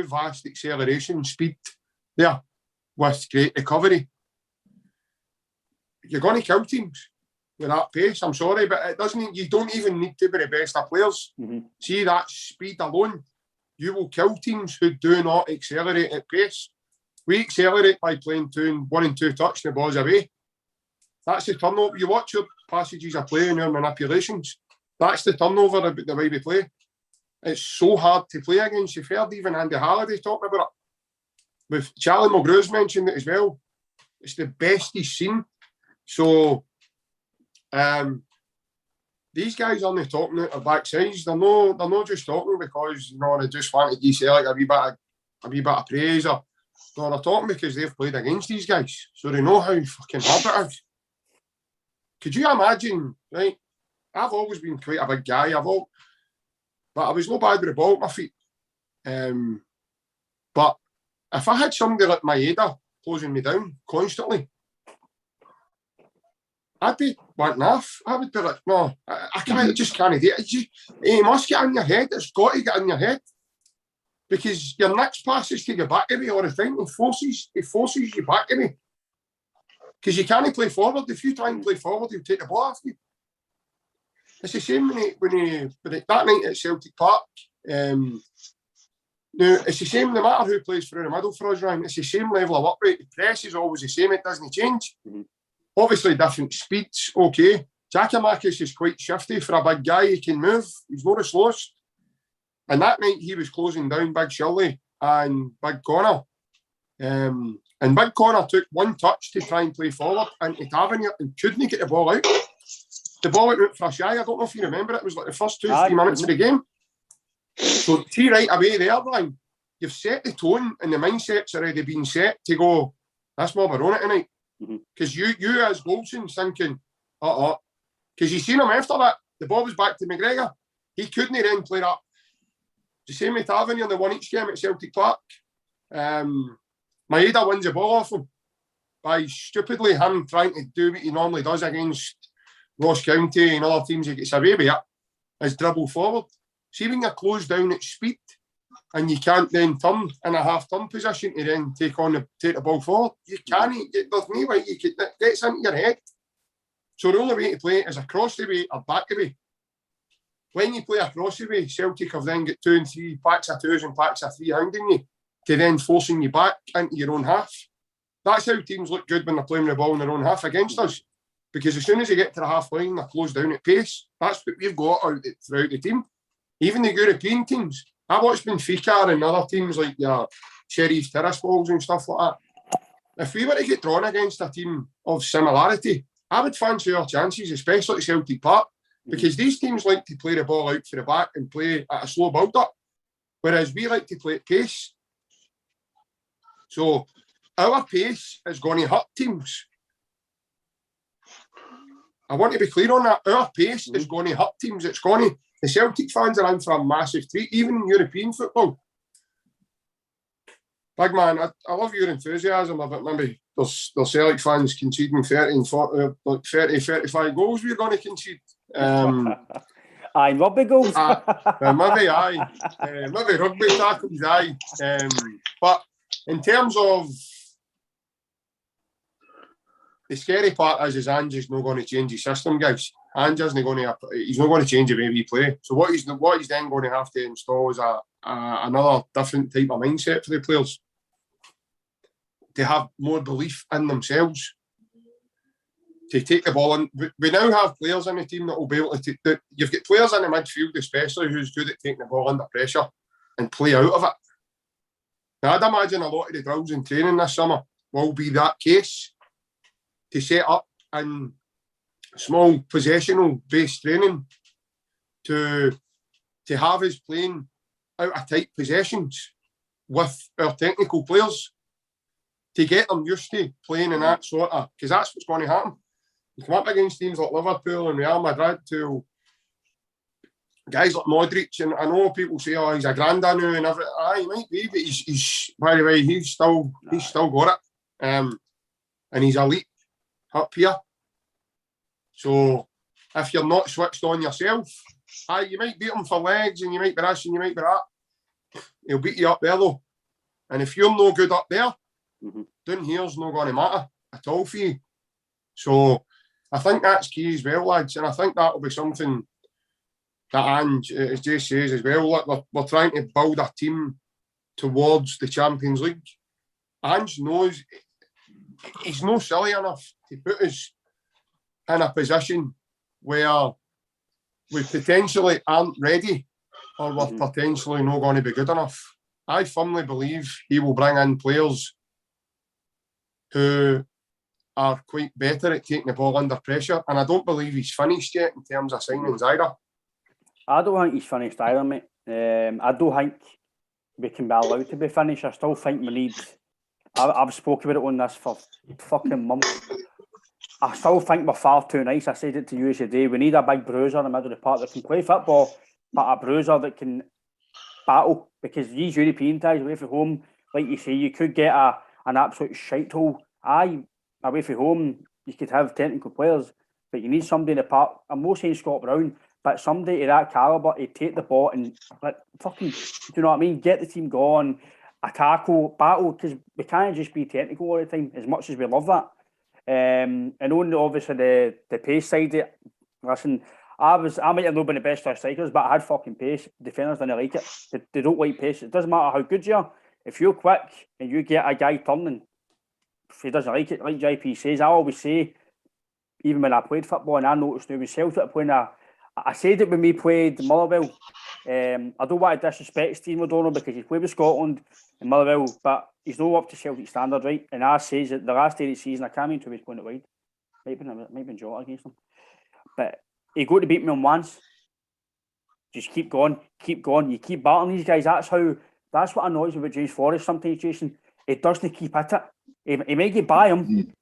vast acceleration speed there with great recovery. You're going to kill teams with that pace. I'm sorry, but it doesn't. You don't even need to be the best of players. Mm-hmm. See that speed alone, you will kill teams who do not accelerate at pace. We accelerate by playing 1 and 2 touch and the ball's away. That's the turnover. You watch your passages of play and your manipulations. That's the turnover about the way we play. It's so hard to play against. You've heard even Andy Halliday talking about it. With Charlie Mulgrew's mentioned it as well. It's the best he's seen. So these guys aren't talking out of backsides. They're not just talking because they just want to give Celtic a wee bit of praise. Or no, they're talking because they've played against these guys, so they know how fucking hard it is. Could you imagine? Right, I've always been quite a big guy. But I was no bad with the ball at my feet. But if I had somebody like Maeda closing me down constantly, I'd be wanting off. I would be like, no, I can't. I just can't do it. It must get in your head. It's got to get in your head because your next pass is to get back to me all the time. It forces you back to me because you can't play forward. If you try and play forward, he'll take the ball off you. It's the same when that night at Celtic Park. Now it's the same no matter who plays through the middle for us, Ryan. It's the same level of work rate. The press is always the same. It doesn't change. Mm-hmm. Obviously, different speeds. Okay, Giakoumakis is quite shifty for a big guy. He can move. He's not the slowest. And that night he was closing down Big Shirley and Big Connor. And Big Connor took one touch to try and play forward into Tavernier and couldn't get the ball out. The ball went out for a shy. I don't know if you remember it. It was like the first 2-3 minutes of the game. So see right away there, Brian, you've set the tone and the mindset's already been set to go, that's what we're on it tonight. Because you as Goldson's thinking, because you seen him after that, the ball was back to McGregor. He couldn't then play that. The same with Tavernier in the one each game at Celtic Park. Maeda wins the ball off him by stupidly him trying to do what he normally does against Ross County and other teams. He gets away with it, is dribble forward. See when you're closed down at speed and you can't then turn in a half-turn position to then take the ball forward. You can't. There's no way you can. It gets into your head. So the only way to play it is across the way or back the way. When you play across the way, Celtic have then got 2 and 3 packs of 2s and packs of 3 hounding you to then forcing you back into your own half. That's how teams look good when they're playing the ball in their own half against us. Because as soon as you get to the half line, they're closed down at pace. That's what we've got throughout the team. Even the European teams. I watched Benfica and other teams like your Sheriff Tiraspol and stuff like that. If we were to get drawn against a team of similarity, I would fancy our chances, especially at Celtic Park, because these teams like to play the ball out for the back and play at a slow build-up, whereas we like to play at pace. So our pace is going to hurt teams. I want to be clear on that. Our pace is going to hurt teams. It's going to... The Celtic fans are in for a massive treat, even in European football. Big man, I love your enthusiasm, but maybe there's Celtic fans conceding 30, 35 goals we're going to concede. Aye, rugby goals. Maybe aye. Maybe rugby tackles, aye. But in terms of the scary part is Ange is not going to change his system, guys. Ange isn't going to. He's not going to change the way we play. So what he's then going to have to install is another different type of mindset for the players to have more belief in themselves, to take the ball in. We now have players in the team that will be able to. You've got players in the midfield, especially, who's good at taking the ball under pressure and play out of it. Now, I'd imagine a lot of the drills in training this summer will be that case, to set up in small possessional based training to have us playing out of tight possessions with our technical players to get them used to playing in that sort of, because that's what's going to happen. You come up against teams like Liverpool and Real Madrid, to guys like Modric, and I know people say, oh, he's a granda now and everything. He might be, but he's by the way, he's still got it. And he's elite up here. So if you're not switched on yourself, you might beat him for legs and you might be this and you might be that. He'll beat you up there though. And if you're no good up there, down here's not going to matter at all for you. So I think that's key as well, lads. And I think that will be something that Ange, as Jay says as well, we're trying to build a team towards the Champions League. Ange knows he's not silly enough to put us in a position where we potentially aren't ready, or we're potentially not going to be good enough. I firmly believe he will bring in players who are quite better at taking the ball under pressure, and I don't believe he's finished yet in terms of signings either. I don't think he's finished either, mate. I don't think we can be allowed to be finished. I still think we need... I've spoken about it on this for fucking months. I still think we're far too nice. I said it to you today. We need a big bruiser in the middle of the park that can play football, but a bruiser that can battle. Because these European ties away from home, like you say, you could get an absolute shithole. Away from home, you could have technical players, but you need somebody in the park. I'm not saying Scott Brown, but somebody of that calibre to take the ball and fucking, do you know what I mean? Get the team going, a tackle, battle, because we can't just be technical all the time, as much as we love that. And on obviously the pace side, listen, I might have not been the best of strikers, but I had fucking pace. Defenders didn't like it. They don't like pace. It doesn't matter how good you are. If you're quick and you get a guy turning, if he doesn't like it, like JP says, I always say, even when I played football, and I noticed now with Celtic playing I said it when we played Motherwell. I don't want to disrespect Stephen O'Donnell because he's played with Scotland and Motherwell, but he's not up to Celtic standard, right? And I says that the last day of the season, I can't remember who was playing it wide. Might be Jota against him. But he got to beat me on once. Just keep going. You keep battling these guys. That's what annoys me about James Forrest sometimes, Jason. He doesn't keep at it. He may get by him.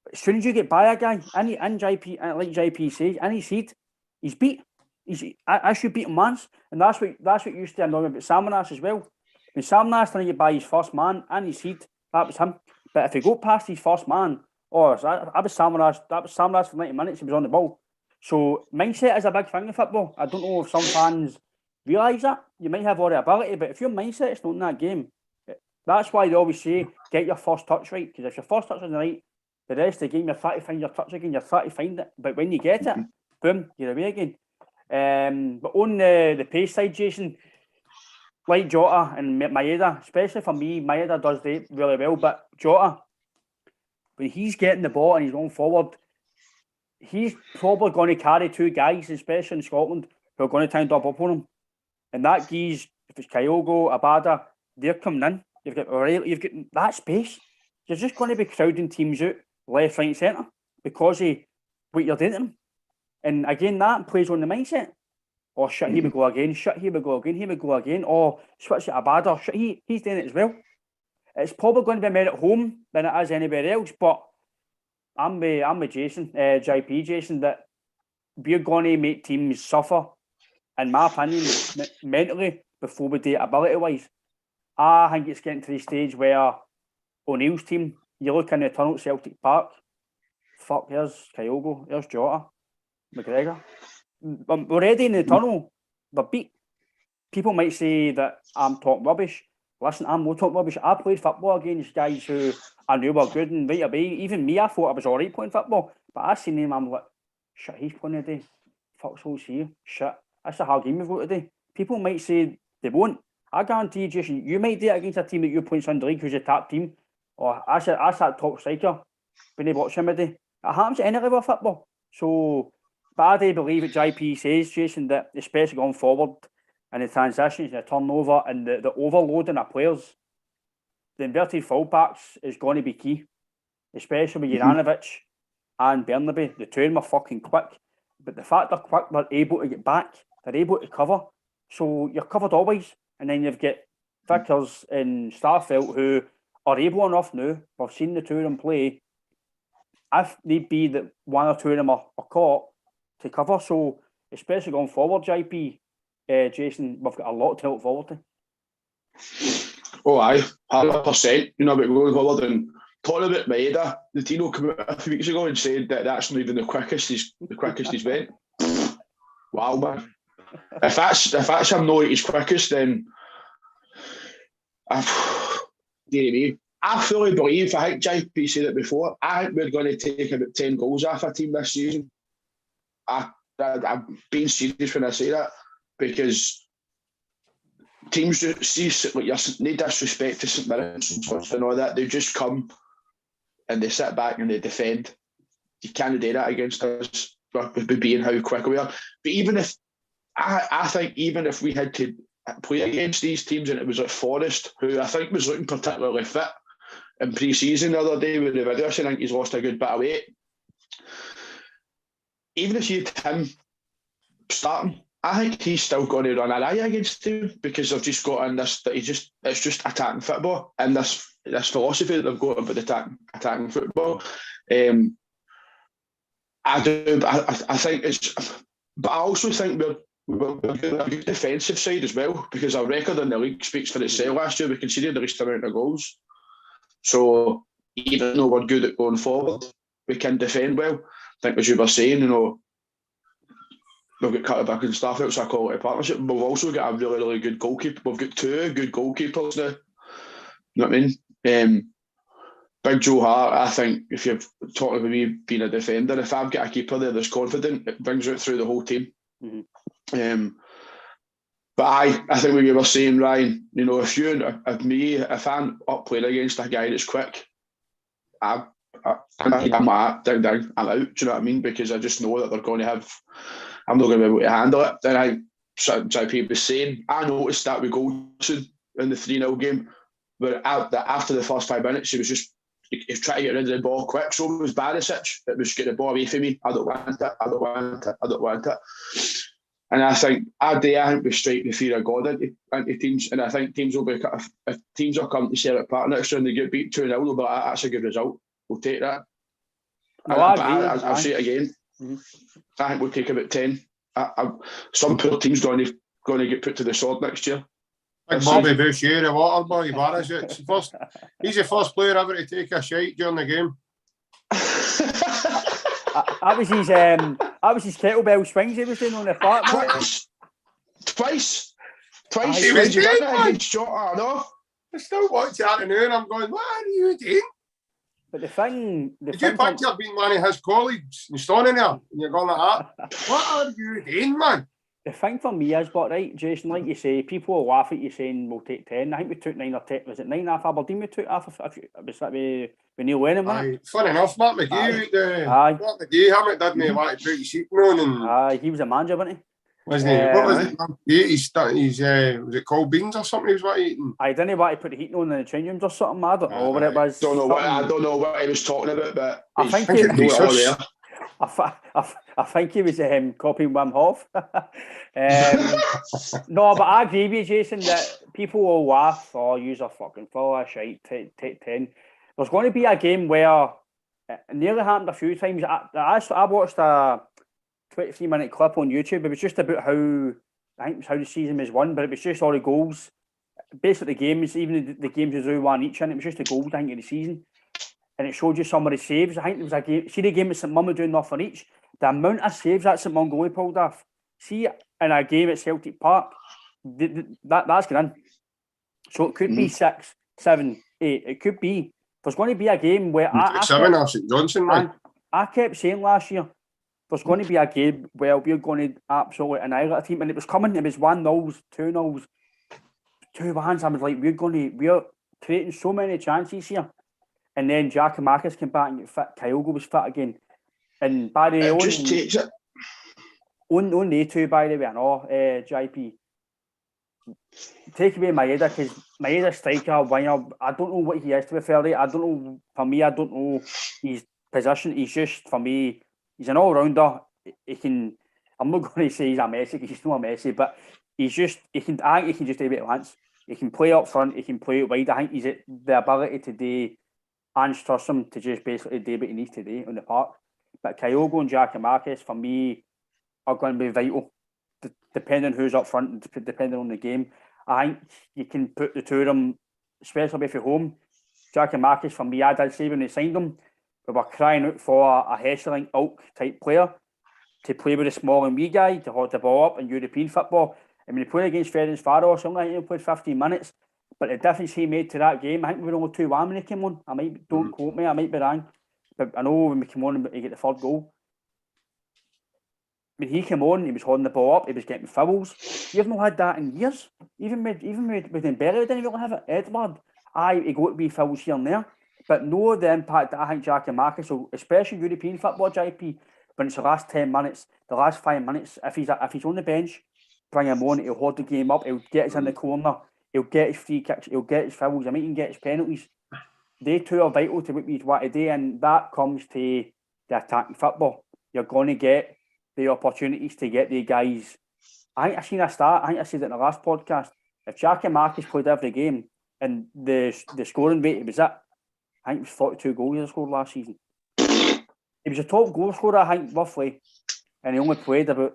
But as soon as you get by a guy, and JP, like JP says, and he's beat. I should beat him once. And that's what used to annoy me about Samaras as well. When Samaras trying to get by his first man and his heat, that was him. But if he got past his first man, that was Samaras for 90 minutes, he was on the ball. So mindset is a big thing in football. I don't know if some fans realise that. You might have all the ability, but if your mindset is not in that game, that's why they always say, get your first touch right. Because if your first touch isn't right, the rest of the game, you're trying to find your touch again, you're trying to find it. But when you get it, boom, you're away again. But on the pace side, Jason, like Jota and Maeda, especially for me, Maeda does that really well. But Jota, when he's getting the ball and he's going forward, he's probably going to carry two guys, especially in Scotland, who are going to try and double up on him. And that guys, if it's Kyogo, Abada, they're coming in. You've got that space. You're just going to be crowding teams out left, right, centre because of what you're doing to them. And again, that plays on the mindset. Or shit, here we go again. Shit, here we go again. Here we go again. Or switch it Abada. Shit, he's doing it as well. It's probably going to be more at home than it is anywhere else. But I'm with Jason, JP Jason, that we're going to make teams suffer, in my opinion, mentally before we do it ability-wise. I think it's getting to the stage where O'Neill's team, you look in the tunnel at Celtic Park, fuck, there's Kyogo, there's Jota, McGregor. We're already in the tunnel, they're beat. People might say that I'm talking rubbish. Listen, I'm not talking rubbish. I played football against guys who I knew were good and right away. Even me, I thought I was alright playing football. But I seen him, I'm like, shit, he's playing today. Fuck's holes here. Shit, that's a hard game we've got today. People might say they won't. I guarantee you, Jason, you might do it against a team that you're playing Sunday League who's a top team. Or that's that top striker when they watch him today. It happens at any level of football. So, but I do believe what JP says, Jason, that especially going forward and the transitions, the turnover and the overloading of players, the inverted fullbacks is going to be key. Especially with Juranovic and Bernabei. The two of them are fucking quick. But the fact they're quick, they're able to get back. They're able to cover. So you're covered always. And then you've got Vickers and Starfelt who are able enough now. We've seen the two of them play. If need be that one or two of them are caught to cover. So especially going forward, JP, Jason, we've got a lot to look forward to. Oh, aye, 100%. You know, about going forward and talking about Maeda, the Tino came out a few weeks ago and said that that's not even the quickest he's went. Wow, man. If that's him not his quickest, then I fully believe, I think JP said it before, I think we're going to take about 10 goals off a team this season. I'm being serious when I say that, because teams just see, like, you're no disrespect to St Mirren and all that, they just come and they sit back and they defend. You can't do that against us, with being how quick we are. But even if I think even if we had to play against these teams and it was like Forest, who I think was looking particularly fit in pre-season the other day with the video, I think he's lost a good bit of weight. Even if you had him starting, I think he's still going to run an eye against him because they've just got in this that it's just attacking football and this philosophy that they've got about attacking football. I think it's, but I also think we're doing a good defensive side as well because our record in the league speaks for itself. Last year we conceded the least amount of goals, so even though we're good at going forward, we can defend well. I think as you were saying, we've got Cutterback and Staff out, so a quality partnership. We've also got a really, really good goalkeeper. We've got 2 good goalkeepers now. You know what I mean? Big Joe Hart, I think, if you're talking about me being a defender, if I've got a keeper there that's confident, it brings it through the whole team. Mm-hmm. But I think what you were saying, Ryan, if I'm up playing against a guy that's quick, I'm out. Do you know what I mean? Because I just know that they're going to have, I'm not going to be able to handle it. And JP was saying, I noticed that with Goldson in the 3-0 game, where after the first 5 minutes, he was trying to get rid of the ball quick. So was Barisic. It was get the ball away from me. I don't want it. And I think we strike the fear of God into teams. And I think teams will be, if teams are coming to Celtic Park next year and they get beat 2-0, they'll be like, that's a good result. We'll take that. I'll say it again. Mm-hmm. I think we'll take about 10. Some poor team's going to get put to the sword next year. Like Bobby Boucher, a water boy, Barisic. He's the first player ever to take a shite during the game. That was his kettlebell swings he was doing on the flat. Twice. He was doing that against Jota, no? I still watch that and I'm going, what are you doing? But the thing... Did you picture being one of his colleagues and standing there and you're going like that? What are you doing, man? The thing for me is, but right, Jason, like you say, people will laugh at you saying we'll take 10. I think we took 9 or 10. Was it 9 off Aberdeen we took off? Was that with Neil Lennon, man? Funny enough, Mark McGee. Mark McGee, Hammett didn't want to put his sheet on. He was a manager, wasn't he? Wasn't he? What was it? Was it called beans or something he was eating? I didn't want to put the heating on in the training rooms or something. I don't know what it was. I don't know what he was talking about, but I think he was copying Wim Hof. No, but I agree with you, Jason, that people will laugh or use a fucking full of shite, take 10. There's going to be a game where it nearly happened a few times. I watched a 23-minute clip on YouTube. It was just about how the season was won, but it was just all the goals. Basically, the games, even the games was 1 each, and it was just the goals, I think, of the season. And it showed you some of the saves. I think there was a game. See the game at St Mirren doing nothing each. The amount of saves that St Montgomery pulled off. See in a game at Celtic Park, that's going in. So it could be 6, 7, 8. It could be. There's going to be a game where St Johnson, man. I kept saying last year, there's going to be a game where we're going to absolutely annihilate a team, and it was coming. It was 1-0s, 2-0s, 2-1s. I was like, we're creating so many chances here. And then Giacomakis came back and got fit. Kyogo was fit again. And by the way, just takes it. On they two, by the way, I know, JP. Take away Maeda, because Maeda's striker, winger, I don't know what he is, to be fair. I don't know, for me, I don't know his position. He's just, for me, he's an all-rounder. He can, I'm not going to say he's a Messi, because he's not a Messi, but he's just, I think he can just do it once. He can play up front, he can play it wide. I think he's the ability to do Ange trusts him to just basically do what he needs to do on the park. But Kyogo and Giacomakis, for me, are going to be vital, depending on who's up front, depending on the game. I think you can put the two of them, especially if you're home. Giacomakis, for me, I did say when they signed him, we were crying out for a Hesseling Ilk type player to play with a small and wee guy, to hold the ball up in European football. I mean, he played against Ferencváros, only he played 15 minutes. But the difference he made to that game, I think we were only 2-1 when he came on. Don't quote me, I might be wrong. But I know when we came on, he got the third goal. When he came on, he was holding the ball up, he was getting fouls. You've not had that in years. Even with Mbele, we didn't really have it. Edward, he got to be fouls here and there. But no, the impact that I think Giacomakis, so especially European football, JP, when it's the last 10 minutes, the last 5 minutes, if he's on the bench, bring him on, he'll hold the game up, he'll get us in the corner, he'll get his free kicks, he'll get his fouls, he might even get his penalties. They two are vital to what we want to do, and that comes to the attacking football. You're going to get the opportunities to get the guys. I think I seen a start. I think I said it in the last podcast. If Jack and Marcus played every game and the scoring rate was it, I think it was 42 goals he scored last season. He was a top goal scorer, I think, roughly, and he only played about,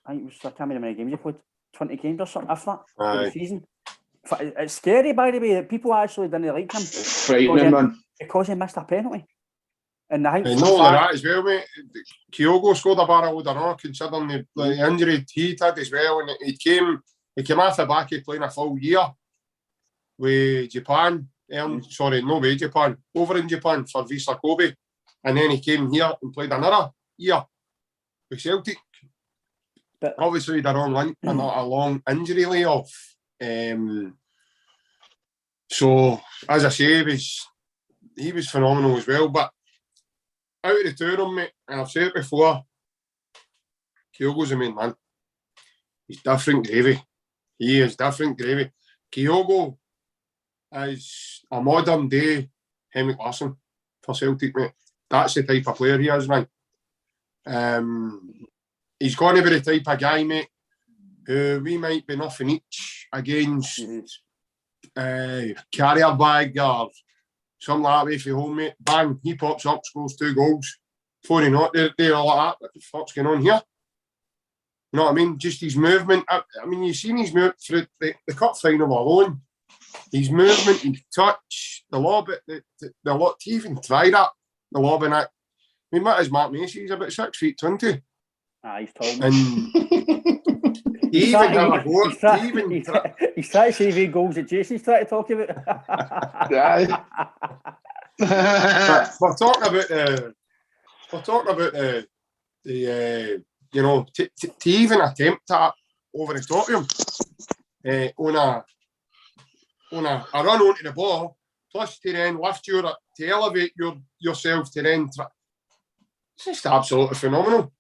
I think it was, I can't remember how many games he played, 20 games or something, if that, for the season. It's scary, by the way, that people actually didn't like him. Frightening, man. Because he missed a penalty. And I think that as well, mate. Kyogo scored a barrel, I don't know, considering the injury he'd had as well. And he came off the back of playing a full year with Japan. Sorry, no way Japan. Over in Japan for Visa Kobe. And then he came here and played another year with Celtic. But obviously, he had a long injury layoff. So, as I say, he was phenomenal as well. But out of the two of them, mate, and I've said it before, Kyogo's the main man. He's different gravy. He is different gravy. Kyogo is a modern day Henrik Larsson for Celtic, mate. That's the type of player he is, man. He's going to be the type of guy, mate, who we might be nothing each against carrier bag or something like that way for home, mate. Bang, he pops up, scores 2 goals. Before he not there, all like that. What the fuck's going on here? You know what I mean? Just his movement. I mean, you've seen his movement through the cup final alone. His movement, his touch, the lob, the lot. To even try that, the lob and that. I mean, what is Mark Macy? He's about 6'20". He's tall. And he even had a go. He's trying to save 8 goals that Jason's trying to talk about. We're talking about the you know, to even attempt that over the top of him on a run onto the ball, plus to then lift to elevate yourself to then it's just absolutely phenomenal.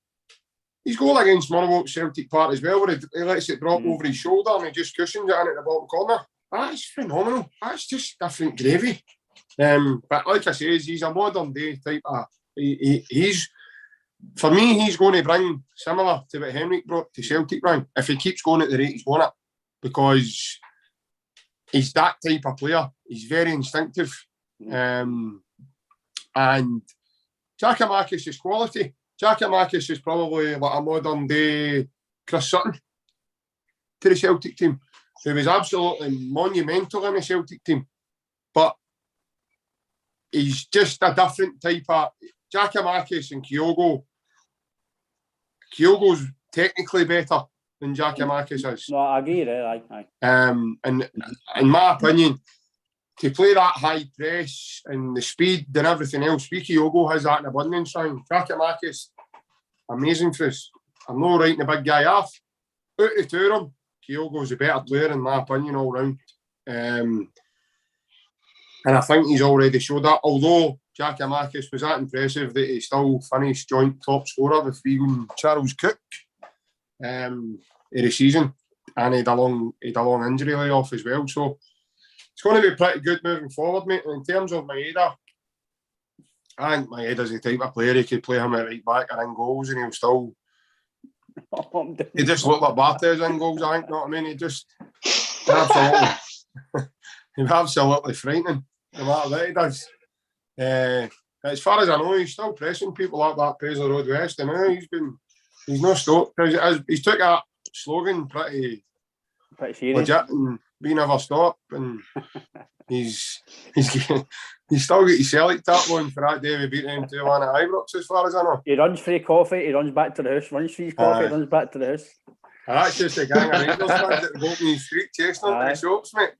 His goal against Motherwell at Celtic Park as well, where he lets it drop over his shoulder and he just cushions it in at the bottom corner. That's phenomenal. That's just different gravy. But like I say, he's a modern day type of. He's for me, he's going to bring similar to what Henrik brought to Celtic bring. If he keeps going at the rate he's going at, because he's that type of player. He's very instinctive, and Giakoumakis is quality. Giakoumakis is probably like a modern day Chris Sutton to the Celtic team, who was absolutely monumental in the Celtic team, but he's just a different type of Giakoumakis and Kyogo. Kyogo's technically better than Giakoumakis is. No, I agree there. Aye. And in my opinion, to play that high press and the speed and everything else, Kyogo has that in abundance. Giakoumakis, amazing for us. I'm not writing the big guy off. Out of the two of them, Kyogo's a better player in my opinion all round. And I think he's already showed that. Although Giakoumakis was that impressive that he still finished joint top scorer with Charles Cook in the season, and he had a long injury layoff as well. So it's going to be pretty good moving forward, mate. And in terms of Maeda, I think Maeda's the type of player he could play him at right back and in goals, and he'll still. He just looked like Barthez in goals. I think, you know what I mean? He just absolutely frightening, no matter what he does. As far as I know, he's still pressing people up that Paisley Road West, and he's not stopped. He's took that slogan pretty serious, legit, and we never stop. And he's still got his Celtic tap on for that day we beat them 2-1 at Ibrox, as far as I know. He runs for his coffee, he runs back to the house. Runs for his coffee, runs back to the house. And that's just a gang of Rangers fans that go up in the street chasing him to the shops, mate.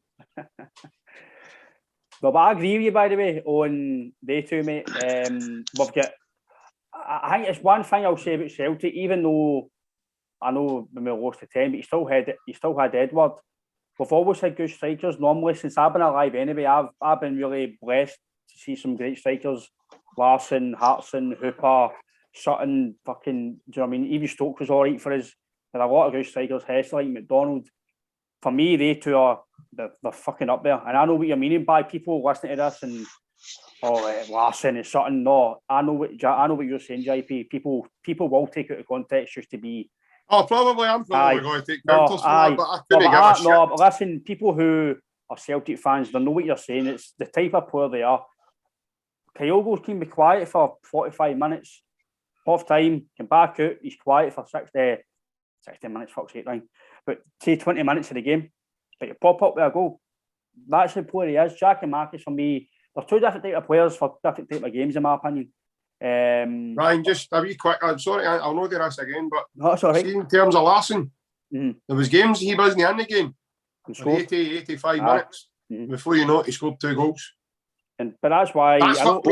But I agree with you, by the way, on they two, mate. We've got. I think it's one thing I'll say about Celtic, even though I know when we lost to 10, but he still had Edward. We've always had good strikers. Normally, since I've been alive anyway, I've been really blessed to see some great strikers. Larsson, Hartson, Hooper, Sutton, fucking, do you know what I mean? Even Stokes was all right for us. There are a lot of good strikers, Hesselink, McDonald. For me, they two are they're fucking up there. And I know what you're meaning by people listening to this and Larson is something. No, I know what you're saying, JP. People will take it out of context just to be. Oh, probably I'm probably going to take counters for that, but I couldn't give a shit. No, but listen, people who are Celtic fans, they know what you're saying. It's the type of player they are. Kyogo's can be quiet for 45 minutes. Half time, can back out. He's quiet for 60 minutes, fuck's sake, right? But say 20 minutes of the game, but you pop up with a goal. That's the player he is. Jack and Marcus, for me, they're two different type of players for different type of games, in my opinion. Ryan, just a wee quick. I'm sorry, I'll not do this again, but no, that's all right. See, in terms of Larson, there was games he wasn't in the game for 80, 85 minutes. Before you know it, he scored 2 goals. But that's why that's what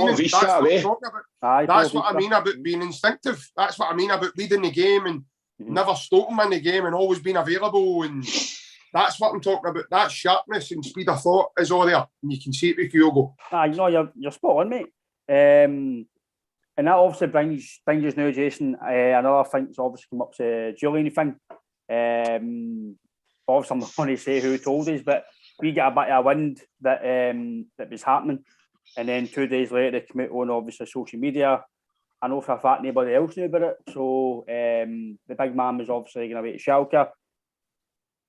I mean about being instinctive. That's what I mean about reading the game and never stopping in the game and always being available. And that's what I'm talking about. That sharpness and speed of thought is all there, and you can see it with Kyogo. You're spot on, mate. And that obviously brings us now, Jason. Another thing that's obviously come up to Jullien thing. Obviously, I'm not going to say who told us, but we get a bit of a wind that was happening, and then 2 days later they come out on obviously social media. I know for a fact nobody else knew about it. So the big man was obviously going away to Schalke.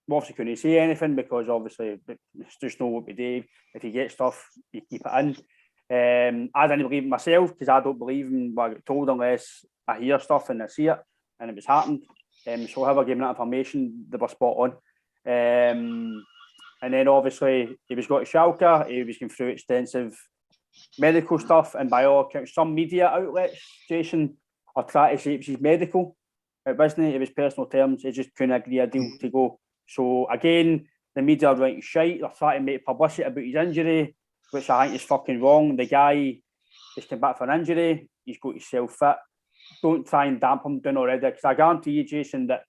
We obviously couldn't say anything because obviously it's just know what we do. If you get stuff, you keep it in. I didn't believe it myself because I don't believe in what I get told unless I hear stuff and I see it, and it was happened. So whoever gave me that information, they were spot on. And then obviously he was got to Schalke. He was going through extensive medical stuff, and by all accounts, some media outlets, Jason, are trying to say it was medical. It wasn't. It was personal terms. He just couldn't agree a deal to go. So again, the media are writing shite. They're trying to make publicity about his injury, which I think is fucking wrong. The guy has come back for an injury. He's got himself fit. Don't try and damp him down already, because I guarantee you, Jason, that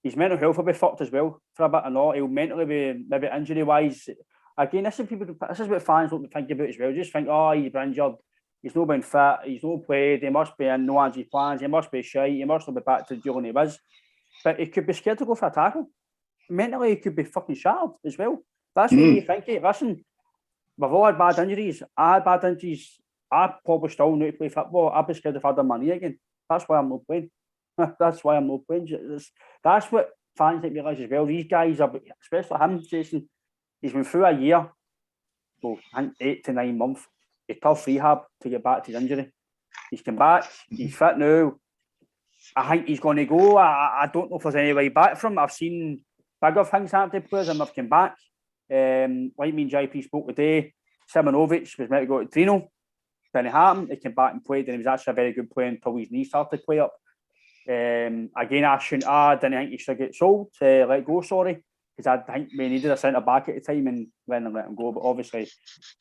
his mental health will be fucked as well for a bit or not. He'll mentally be maybe injury-wise. Again, this is what fans don't think about as well. Just think, he's been injured. He's not been fit. He's not played. He must be in no Angie plans. He must be shite. He must not be back to the Jullien he was. But he could be scared to go for a tackle. Mentally, he could be fucking shattered as well. That's what you think. Listen, we've all had bad injuries. I had bad injuries. I probably still know to play football. I'd be scared if I had my knee again. That's why I'm not playing. That's why I'm not playing. That's what fans need to realise as well. These guys, especially him, Jason, he's been through a year, well, I think 8 to 9 months, a tough rehab to get back to his injury. He's come back, he's fit now. I think he's going to go. I don't know if there's any way back from him. I've seen bigger things happen to players and they've come back. Like me and JP spoke today, Simonovic was meant to go to Trino. Then it happened, he came back and played, and he was actually a very good player until his knee started to play up. Again, I didn't think he should get sold, let go, sorry, because I think we needed a centre back at the time and when they let him go. But obviously,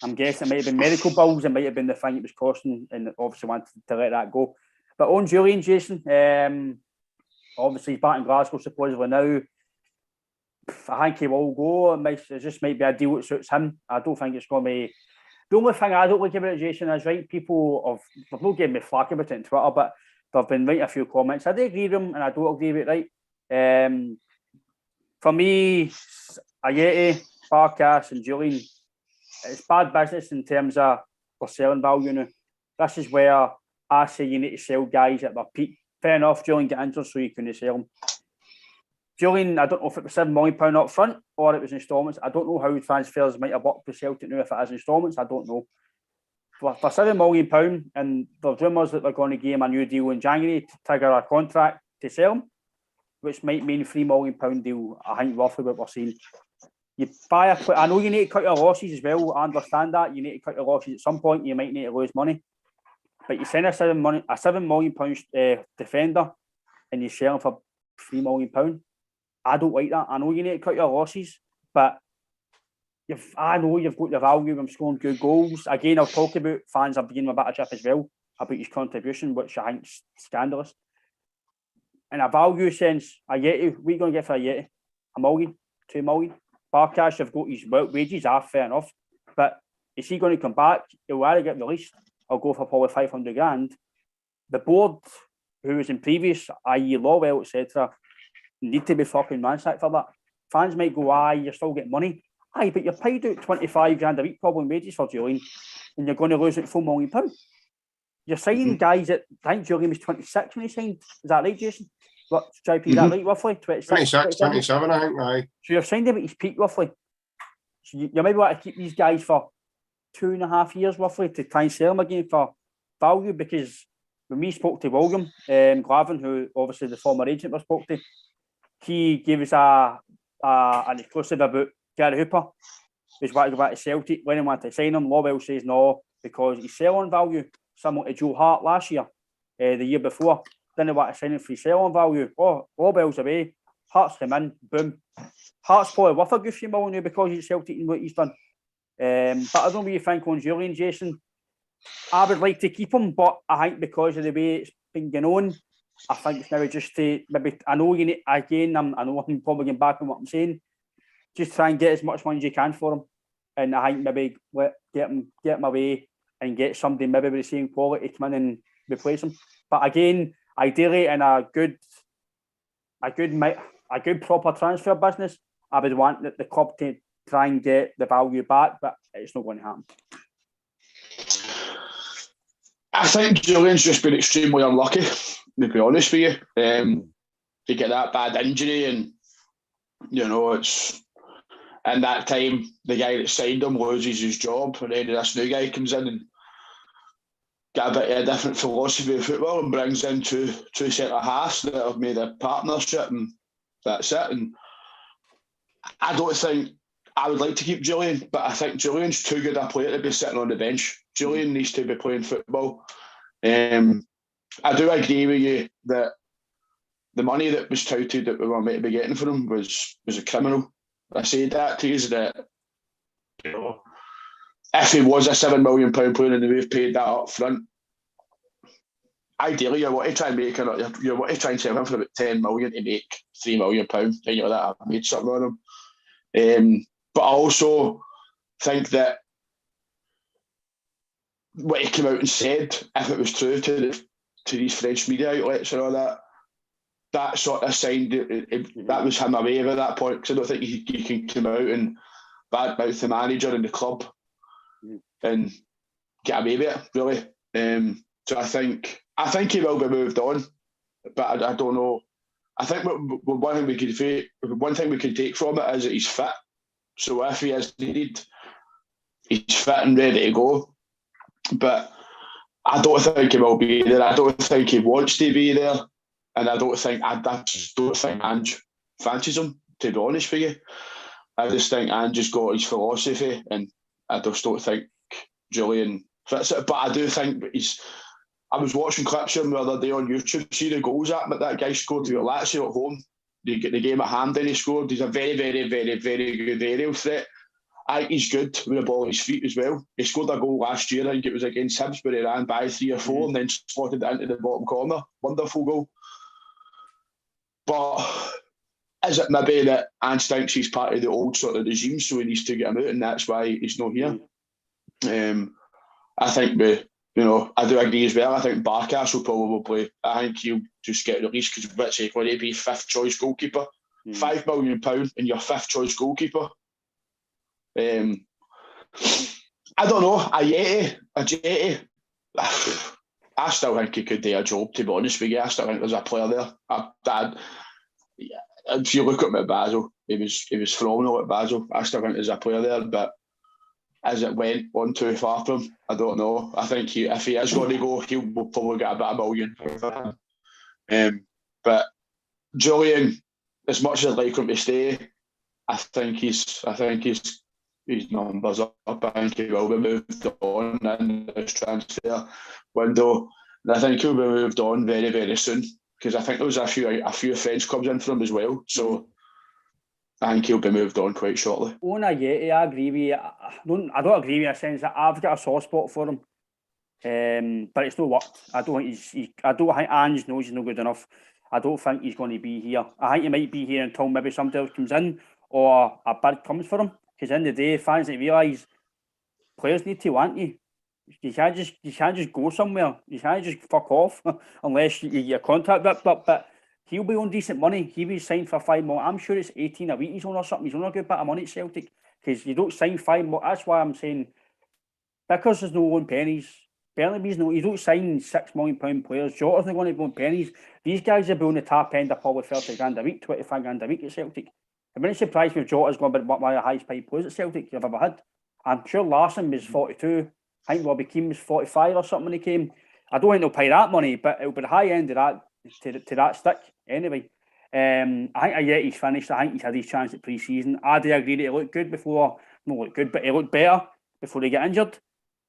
I'm guessing it might have been medical bills, it might have been the thing it was costing, and obviously wanted to let that go. But on Jullien, Jason, obviously he's back in Glasgow supposedly now. I think he will go. It just might be a deal that suits him. I don't think it's going to be. The only thing I don't like about it, Jason, is right, people they've not given me flack about it on Twitter, but they've been writing a few comments. I do agree with them and I don't agree with it, right? For me, Ayeti, Barkas and Jullien, it's bad business in terms of for selling value now. This is where I say you need to sell guys at their peak. Fair enough, Jullien get injured so you couldn't sell them. Jullien, I don't know if it was £7 million up front or it was instalments. I don't know how transfers might have worked with Celtic now if it is instalments. I don't know. For £7 million, and there's rumours that they're going to give him a new deal in January to trigger a contract to sell him, which might mean £3 million deal. I think roughly what we're seeing. You buy a player. I know you need to cut your losses as well. I understand that. You need to cut your losses at some point. You might need to lose money. But you send a £7 million defender and you sell him for £3 million. I don't like that. I know you need to cut your losses, but I know you've got the value of him scoring good goals. Again, I'll talk about fans are beginning with a bit of chip as well about his contribution, which I think is scandalous. In a value sense, Ayeti, what are you going to get for Ayeti? $1 million, $2 million. Barkas, you've got his wages are fair enough, but is he going to come back? He'll either get released or go for probably 500 grand. The board, who was in previous, i.e. Lawwell, etc., need to be fucking ransacked for that. Fans might go, aye, you're still getting money. Aye, but you're paid out 25 grand a week problem wages for Jullien, and you're going to lose out £4 million. You're signing guys that, I think Jullien was 26 when he signed. Is that right, Jason? What, JP, is that right, roughly? 26, 27, I think, aye. So you've signed him at his peak, roughly. So you maybe want to keep these guys for 2.5 years, roughly, to try and sell them again for value, because when we spoke to William Glavin, who obviously the former agent we spoke to, he gave us an exclusive about Gary Hooper. He's wanted to go back to Celtic. Lennon wanted to sign him. Lobel says no, because he's sell-on value, similar to Joe Hart last year, the year before. Didn't want to sign him for sell-on value. Oh, Lobel's away. Hart's come in, boom. Hart's probably worth a good few million now because he's Celtic and what he's done. But I don't know what you think on Jullien, Jason. I would like to keep him, but I think because of the way it's been going on, I think it's now just to maybe, I know you need, again, I know I'm probably getting back on what I'm saying, just try and get as much money as you can for him. And I think maybe get him away and get somebody maybe with the same quality to come in and replace him. But again, ideally in a good proper transfer business, I would want the club to try and get the value back, but it's not going to happen. I think Jullien's just been extremely unlucky, to be honest with you. To get that bad injury, and it's in that time the guy that signed him loses his job, and then this new guy comes in and got a bit of a different philosophy of football and brings in two centre halves that have made a partnership, and that's it. And I don't think I would like to keep Jullien, but I think Jullien's too good a player to be sitting on the bench. Jullien needs to be playing football. I do agree with you that the money that was touted that we were meant to be getting for him was a criminal. I say that to you, that if he was a £7 million player and we've paid that up front, ideally you want to try and make you want to try and sell him for about 10 million to make £3 million, and that I've made something on him. But I also think that what he came out and said, if it was true to these French media outlets and all that sort of signed that was him away at that point, because I don't think he can come out and badmouth the manager and the club and get away with it, really. So I think he will be moved on, but I don't know. I think one thing we can take from it is that he's fit. So if he is needed, he's fit and ready to go. But I don't think he will be there. I don't think he wants to be there, and I just don't think Ange fancies him, to be honest with you. I just think Ange's got his philosophy, and I just don't think Jullien fits it. But I do think I was watching clips of him the other day on YouTube. See the goals that guy scored to Lazio at home. The game at Hampden he scored. He's a very, very, very, very good aerial threat. He's good with the ball at his feet as well. He scored a goal last year, I think it was against Hibs, where he ran by 3 or 4 and then slotted it into the bottom corner. Wonderful goal. But is it maybe that Ange thinks he's part of the old sort of regime, so he needs to get him out, and that's why he's not here? I think I do agree as well. I think Barkas will probably, I think he'll just get released because what's he going to be 5th choice goalkeeper? £5 million and your 5th choice goalkeeper. I don't know. A Jota, I still think he could do a job, to be honest with you. I still think there's a player there. If you look at him at Basel, he was phenomenal at Basel. I still think there's a player there, but as it went on too far from him, I don't know. I think if he is going to go, he'll probably get about £1 million. But Jullien, as much as I'd like him to stay, I think his numbers up. I think he will be moved on in this transfer window, and I think he'll be moved on very, very soon, because I think there was a few French clubs in for him as well. So I think he'll be moved on quite shortly. On Jota, I agree with you. I don't agree with you in the sense that I've got a soft spot for him, but it's not worked. I don't think Ange knows he's not good enough. I don't think he's going to be here. I think he might be here until maybe somebody else comes in or a bid comes for him. Because in the day, fans need to realise players need to want you. You can't just go somewhere. You can't just fuck off unless your contract ripped up. But he'll be on decent money. He was signed for 5 million. I'm sure it's 18 a week he's on or something. He's on a good bit of money at Celtic because you don't sign 5 million. That's why I'm saying because there's no loan pennies. Bernabei's no. You don't sign £6 million players. Jota's not going to be on pennies. These guys are on the top end of probably 30 grand a week, 25 grand a week at Celtic. I'm really surprised if Jota's going to be one of the highest paid players at Celtic you've ever had. I'm sure Larson was 42. I think Robbie Keane was 45 or something when he came. I don't think they'll pay that money, but it'll be the high end of that to that stick anyway. I think Ayeti's finished. I think he's had his chance at pre-season. I do agree that he looked good before. Not looked good, but he looked better before he got injured.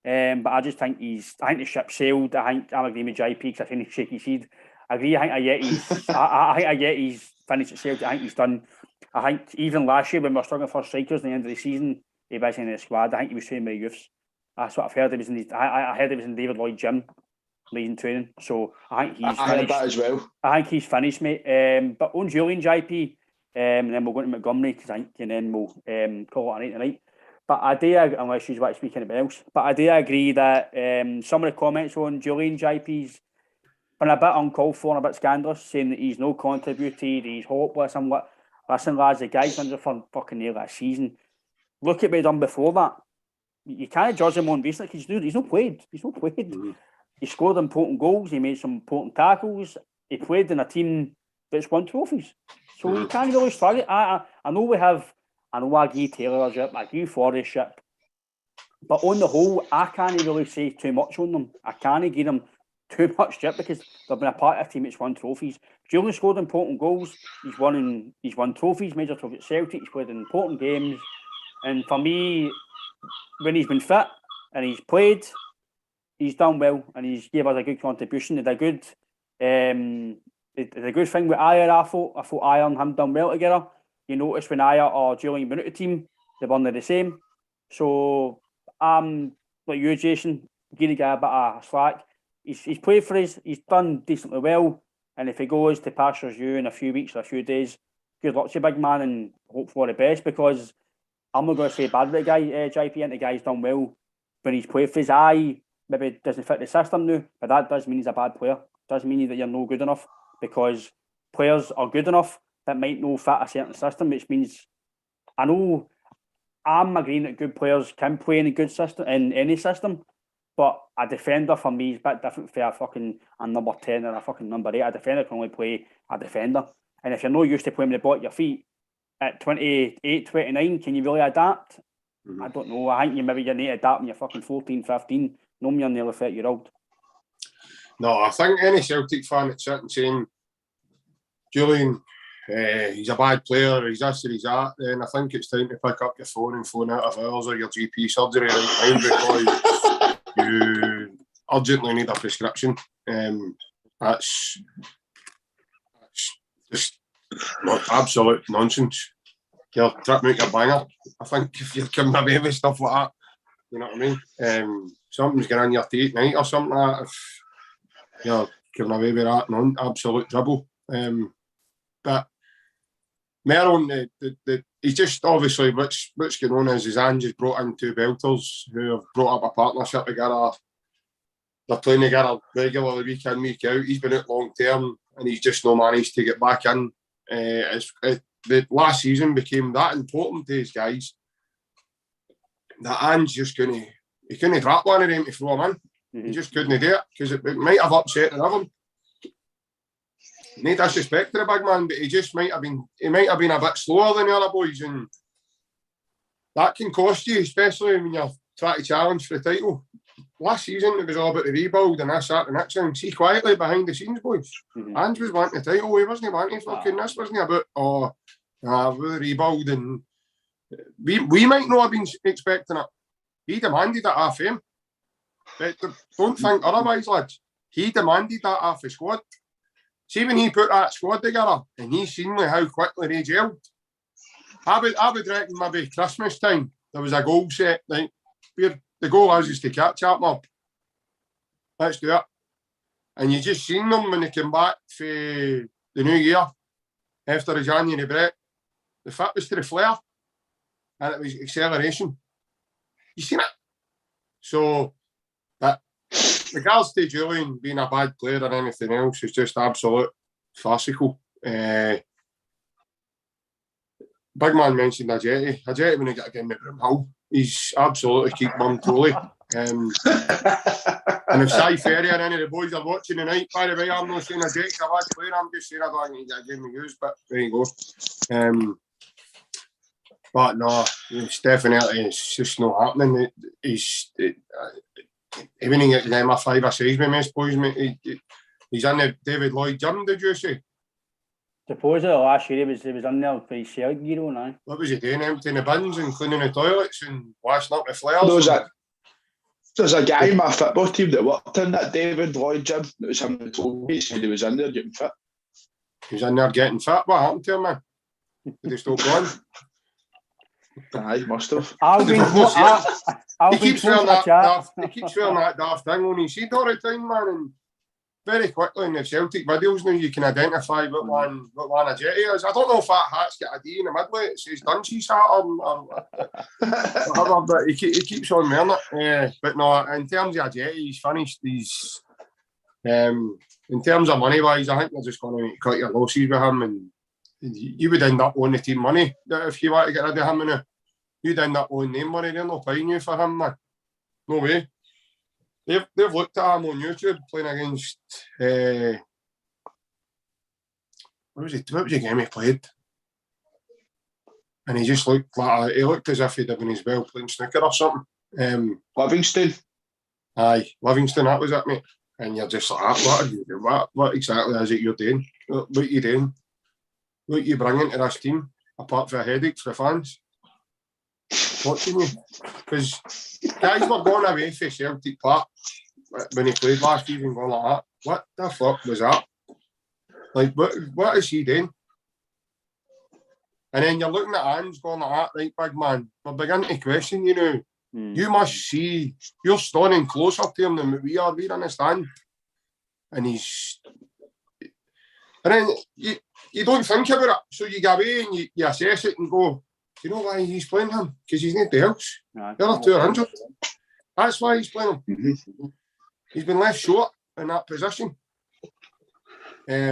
But I just think I think the ship sailed. I think I'm agreeing with JP because I think he's shaky seed. I agree. I think Ayeti's finished at Celtic. I think he's done. I think even last year when we were struggling for strikers at the end of the season, he was in the squad. I think he was training with the youths. That's what I've heard. I heard he was in David Lloyd gym leading training. So I think he's finished. That as well. I think he's finished, mate. But on Jullien, JP, and then we'll go into Montgomery because I think, and then we'll call it a night tonight. But I do, unless you want to speak anything else, but I do agree that some of the comments on Jullien, JP's been a bit uncalled for and a bit scandalous, saying that he's no contributed, he's hopeless and what. Listen, lads, the guy's been there for fucking nearly a season. Look at what he done before that. You can't judge him on recently because he's not played. Mm-hmm. He scored important goals. He made some important tackles. He played in a team that's won trophies. So you can't really struggle. I know I agree Taylor's ship. I agree Forrest's ship. But on the whole, I can't really say too much on them. I can't give them too much shit because they've been a part of a team that's won trophies. Jullien scored important goals. He's won trophies, major trophies at Celtic. He's played in important games. And for me, when he's been fit and he's played, he's done well and he's gave us a good contribution. They did a good thing with Ayer, I thought Ayer and him done well together. You notice when Ayer or Jullien went out the team, they were the same. So like you, Jason, give the guy a bit of slack. He's played for us, he's done decently well. And if he goes to pastures you in a few weeks or a few days, good luck to you, big man, and hope for the best because I'm not going to say bad about the guy, JP, and the guy's done well when he's played for his eye. Maybe doesn't fit the system now, but that does mean he's a bad player. Doesn't mean that you're no good enough because players are good enough that might not fit a certain system, which means I know I'm agreeing that good players can play in a good system in any system, but a defender for me is a bit different for a number 10 or a fucking number 8. A defender can only play a defender, and if you're not used to playing with the ball at your feet at 28, 29, can you really adapt? Mm-hmm. I don't know. I think you need to adapt when you're fucking 14, 15. No, you're nearly 30-year-old. No, I think any Celtic fan that's sitting saying Jullien, he's a bad player, he's this or he's that, then I think it's time to pick up your phone and phone out of ours or your GP surgery right now because you urgently need a prescription. That's just absolute nonsense. You're trying to make a banger. I think if you're coming away with stuff like that, you know what I mean? Something's going on your teeth at night or something like that. If you're coming away with that, absolute trouble. But more on he's just obviously what's going on is Ange's brought in 2 belters who have brought up a partnership together. They're playing together regularly week in, week out. He's been out long term and he's just not managed to get back in. The last season became that important to his guys that Ange just he couldn't drop one of them to throw him in. Mm-hmm. He just couldn't do it because it might have upset the rhythm. No disrespect to the big man, but he might have been a bit slower than the other boys, and that can cost you, especially when you're trying to challenge for the title. Last season it was all about the rebuild and this, that, and that. And see quietly behind the scenes, boys. Mm-hmm. Ange was wanting the title. He wasn't wanting fucking this. Wasn't about the rebuild, and we might not have been expecting it. He demanded it off him. But don't think otherwise, lads. He demanded that off the squad. See, when he put that squad together and he's seen how quickly they gelled, I would reckon maybe Christmas time there was a goal set. Like, where the goal is to catch up, mob. Let's do it. And you just seen them when they came back for the new year after the January break. The fit was to the flare and it was acceleration. You seen it? So, regards to Jullien being a bad player or anything else is just absolute farcical. Big man mentioned Ajeti. Ajeti when he got again with Brimhill, he's absolutely keep mum truly. And if Cy Ferry or any of the boys are watching tonight, by the way, I'm not saying Ajeti's a bad player, I'm just saying I don't think he got a game to use, but there you go. But no, it's just not happening. Even he get them a 5 or 6 with most boys, mate. He's in the David Lloyd gym, did you say? Supposedly last year he was in there for his Celtic gear on, aye. What was he doing? Emptying the bins and cleaning the toilets and washing up the flares? There's a guy in my football team that worked in that David Lloyd gym. That was him that told me. He said he was in there getting fit. He was in there getting fit? What happened to him, man? Did he stop going? Aye, must have. He keeps wearing that daft thing on his seat all the time, man. And very quickly in the Celtic videos now you can identify what one Ajeti is. I don't know if that hat's got a D in the middle. It says Dunshie's hat or whatever, but he keeps on wearing it. But no, in terms of Ajeti, he's finished. He's in terms of money wise, I think they're just going to cut your losses with him, and you would end up owing the team money if you want to get rid of him. You'd end up owing them money. They're not paying you for him, man. No way. They've looked at him on YouTube playing against what was the game he played? And he just looked as if he'd have been as well playing snooker or something. Livingston. Aye, Livingston, that was it, mate. And you're just like, what exactly is it you're doing? What are you doing? What are you bringing to this team apart from a headache for the fans? Watching you, because guys were going away for Celtic Park when he played last season, going like that. What the fuck was that? Like, what is he doing? And then you're looking at Ange going like that, right, big man. We're beginning to question you now. You must see you're standing closer to him than we are. We understand, and then you don't think about it, so you go away and you assess it and go, you know why he's playing him? Because he's nobody else. The other two are injured. That's why he's playing him. Mm-hmm. He's been left short in that position. I've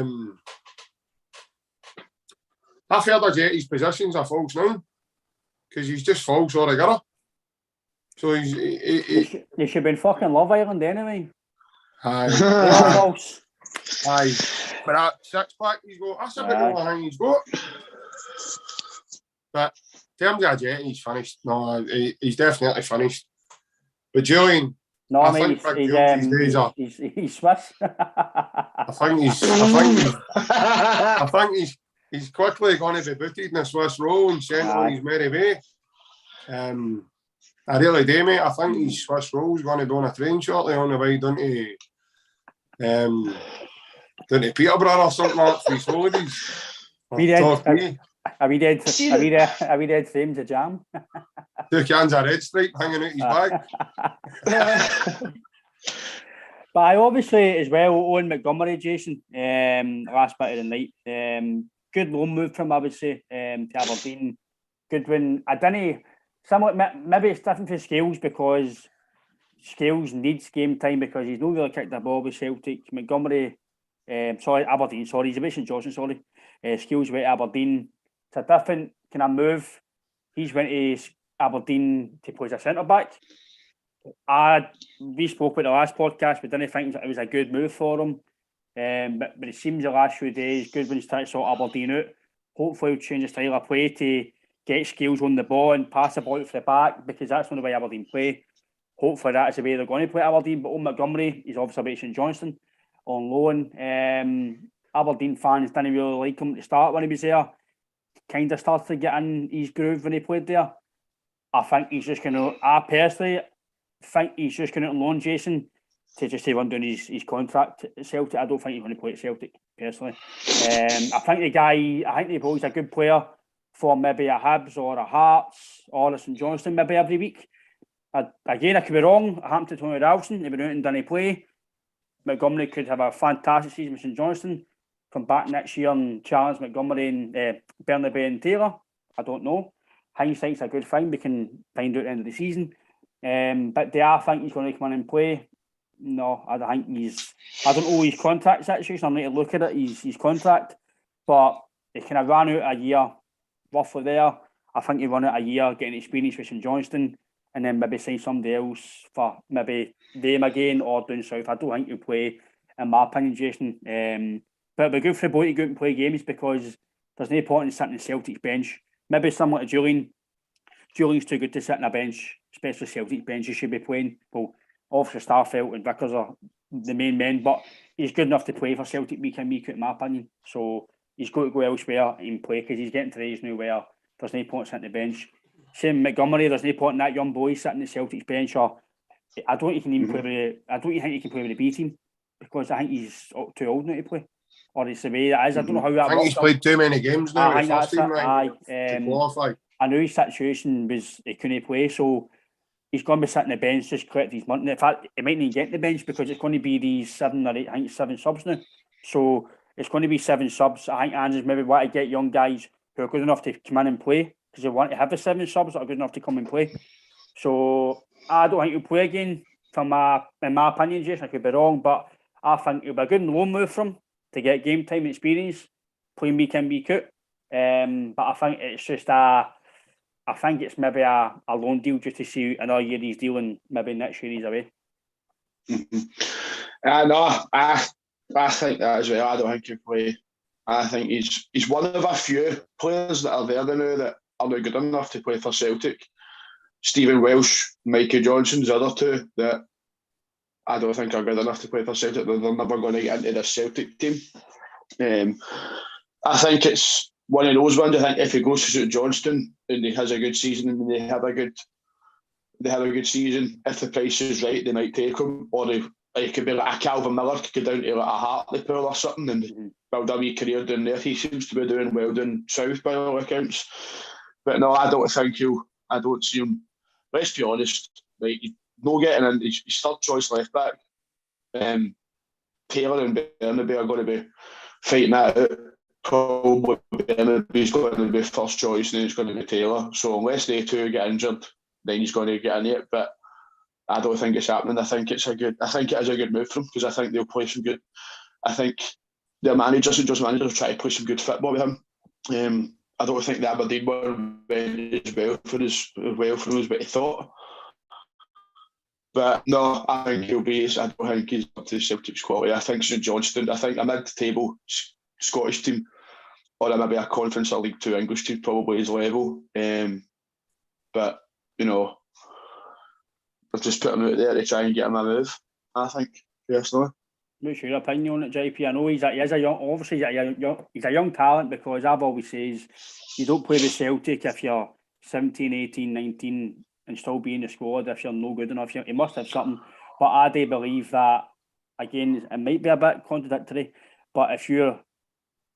heard Ajeti's positions are false now because he's just false altogether. So he should have been fucking Love Island anyway. Aye. False. Aye. But that 6-pack he's got, that's a bit of a thing he's got. But in terms of Ajeti, he's finished. No, he's definitely finished. But Jullien, no, I think he's Swiss. I think he's quickly going to be booted in a Swiss roll and sent on his merry way. I really do, mate. I think his Swiss roll is going to be on a train shortly on the way down to Peterborough or something like that for his holidays. Are we dead frames of jam? 2 cans of Red Stripe hanging out his bag. But I obviously as well own Montgomery, Jason, last bit of the night. Good loan move from him, I would say, to Aberdeen. Good win. I didn't somewhat maybe it's different for Scales because Scales needs game time because he's not really kicked the ball with Celtic. Aberdeen, he's a bit St Johnson, Scales went to Aberdeen. It's a different kind of move. He's went to Aberdeen to play as a centre back. We spoke about the last podcast. We didn't think it was a good move for him, but it seems the last few days, Goodwin's trying to sort Aberdeen out. Hopefully, he'll change the style of play to get Scales on the ball and pass the ball out for the back because that's not the way Aberdeen play. Hopefully, that's the way they're going to play Aberdeen. But on Montgomery, he's obviously about St Johnstone on loan. Aberdeen fans didn't really like him at the start when he was there. Kind of started to get in his groove when he played there. I think he's just going to. I personally think he's just going to loan Jason to just run down his contract at Celtic. I don't think he's going to play at Celtic personally. I think the boy's a good player for maybe a Hibs or a Hearts or a St Johnstone maybe every week. Again, I could be wrong. I happened to Tony Ralston. He went out and didn't play. Montgomery could have a fantastic season with St Johnstone. Come back next year and challenge Montgomery and Bernabei and Taylor. I don't know. Hindsight's a good thing. We can find out at the end of the season. But do I think he's going to come in and play? No, I don't know his contract situation. I need to look at it. His contract. but he kind of ran out a year roughly there. I think he run out a year getting experience with St Johnstone, and then maybe sign somebody else for maybe them again or down south. I don't think he'll play, in my opinion, Jason. But it'd be good for the boy to go out and play games, because there's no point in sitting on Celtic's bench. Maybe someone like Jullien. Jullien's too good to sit on a bench, especially Celtic's bench. He should be playing. Well, obviously Starfelt and Vickers are the main men, but he's good enough to play for Celtic week in, week out, in my opinion. So he's got to go elsewhere and play, because he's getting to the age now where there's no point sitting on the bench. Same Montgomery, there's no point in that young boy sitting on the Celtic's bench. Or I don't think he can even play with I don't think he can play with the B team, because I think he's too old now to play. Or it's the way that is. I don't know how that works. I think he's played too many games now. I know his situation was he couldn't play, so he's going to be sitting on the bench just collect his money. In fact, he might not get the bench, because it's going to be these 7 or 8, I think 7 subs now. So it's going to be 7 subs. I think Ange's maybe want to get young guys who are good enough to come in and play, because they want to have the 7 subs that are good enough to come and play. So I don't think he'll play again, in my opinion, Jason. I could be wrong, but I think it'll be a good loan move from him to get game time experience, playing week in, week out. But I think it's just I think it's maybe a loan deal just to see another year he's dealing, maybe next year he's away. I think that as well. I don't think he'll play. I think he's one of a few players that are there now that are not good enough to play for Celtic. Stephen Welsh, Mikey Johnson's the other two that I don't think are good enough to play for Celtic. They're never going to get into the Celtic team. I think it's one of those ones. I think if he goes to St Johnstone and he has a good season and they have a good season, if the price is right, they might take him. Or he could be like a Calvin Miller, could go down to like a Hartlepool or something and build a wee career down there. He seems to be doing well down south by all accounts. But no, I don't see him. Let's be honest, like, no getting in. He's third choice left back. Taylor and Bernabei are going to be fighting that out. Probably Bernabei's going to be first choice, and then it's going to be Taylor. So unless they two get injured, then he's going to get in it. But I don't think it's happening. I think it is a good move for him, because I think they'll play some good. I think their managers and just managers will try to play some good football with him. I don't think the Aberdeen one went as well for him as what he thought. But no, I think he'll be. I don't think he's up to Celtic's quality. I think St Johnstone. I think a mid-table Scottish team, or maybe a Conference or League 2 English team, probably his level. But you know, I've just put him out there to try and get him a move. I think personally. What's your opinion on it, JP? I know he's a young talent, because I've always says you don't play with Celtic if you're 17, 18, 19 and still be in the squad if you're no good enough. You must have something. But I do believe that, again, it might be a bit contradictory, but if you're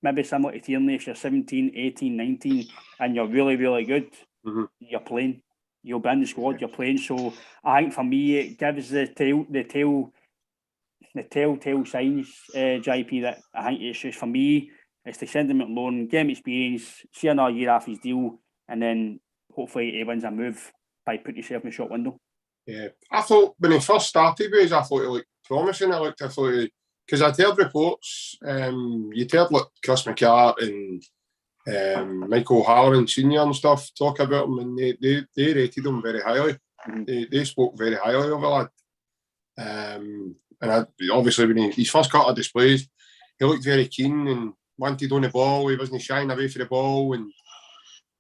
maybe similar to Tierney, if you're 17, 18, 19 and you're really, really good, you're playing. You'll be in the squad, you're playing. So I think for me, it gives the telltale signs, JP, that I think it's just, for me, it's to send him at loan, get him experience, see another year off his deal, and then hopefully he wins a move by putting yourself in the shop window. Yeah, I thought when he first started with us, I thought he looked promising. Because I'd heard reports, you'd heard like Chris McCart and Michael O'Halloran Senior and stuff talk about him, and they rated him very highly. They spoke very highly of the lad. And obviously when he first got our displays, he looked very keen and wanted on the ball. He wasn't shying away for the ball.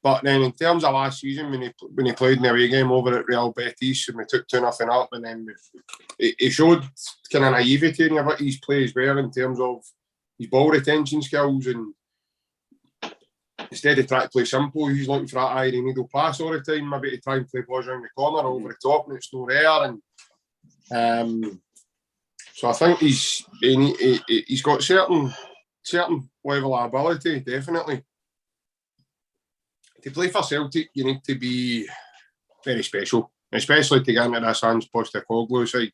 But then in terms of last season, when he played in the away game over at Real Betis and we took 2-0 up, and then he showed kind of naivety in his play as well, in terms of his ball retention skills, and instead of trying to play simple, he's looking for that iron needle pass all the time, maybe to try and play balls around the corner over the top, and it's not there. And so I think he's got certain level of ability, definitely. To play for Celtic, you need to be very special, especially to get into this Ange Postecoglou side.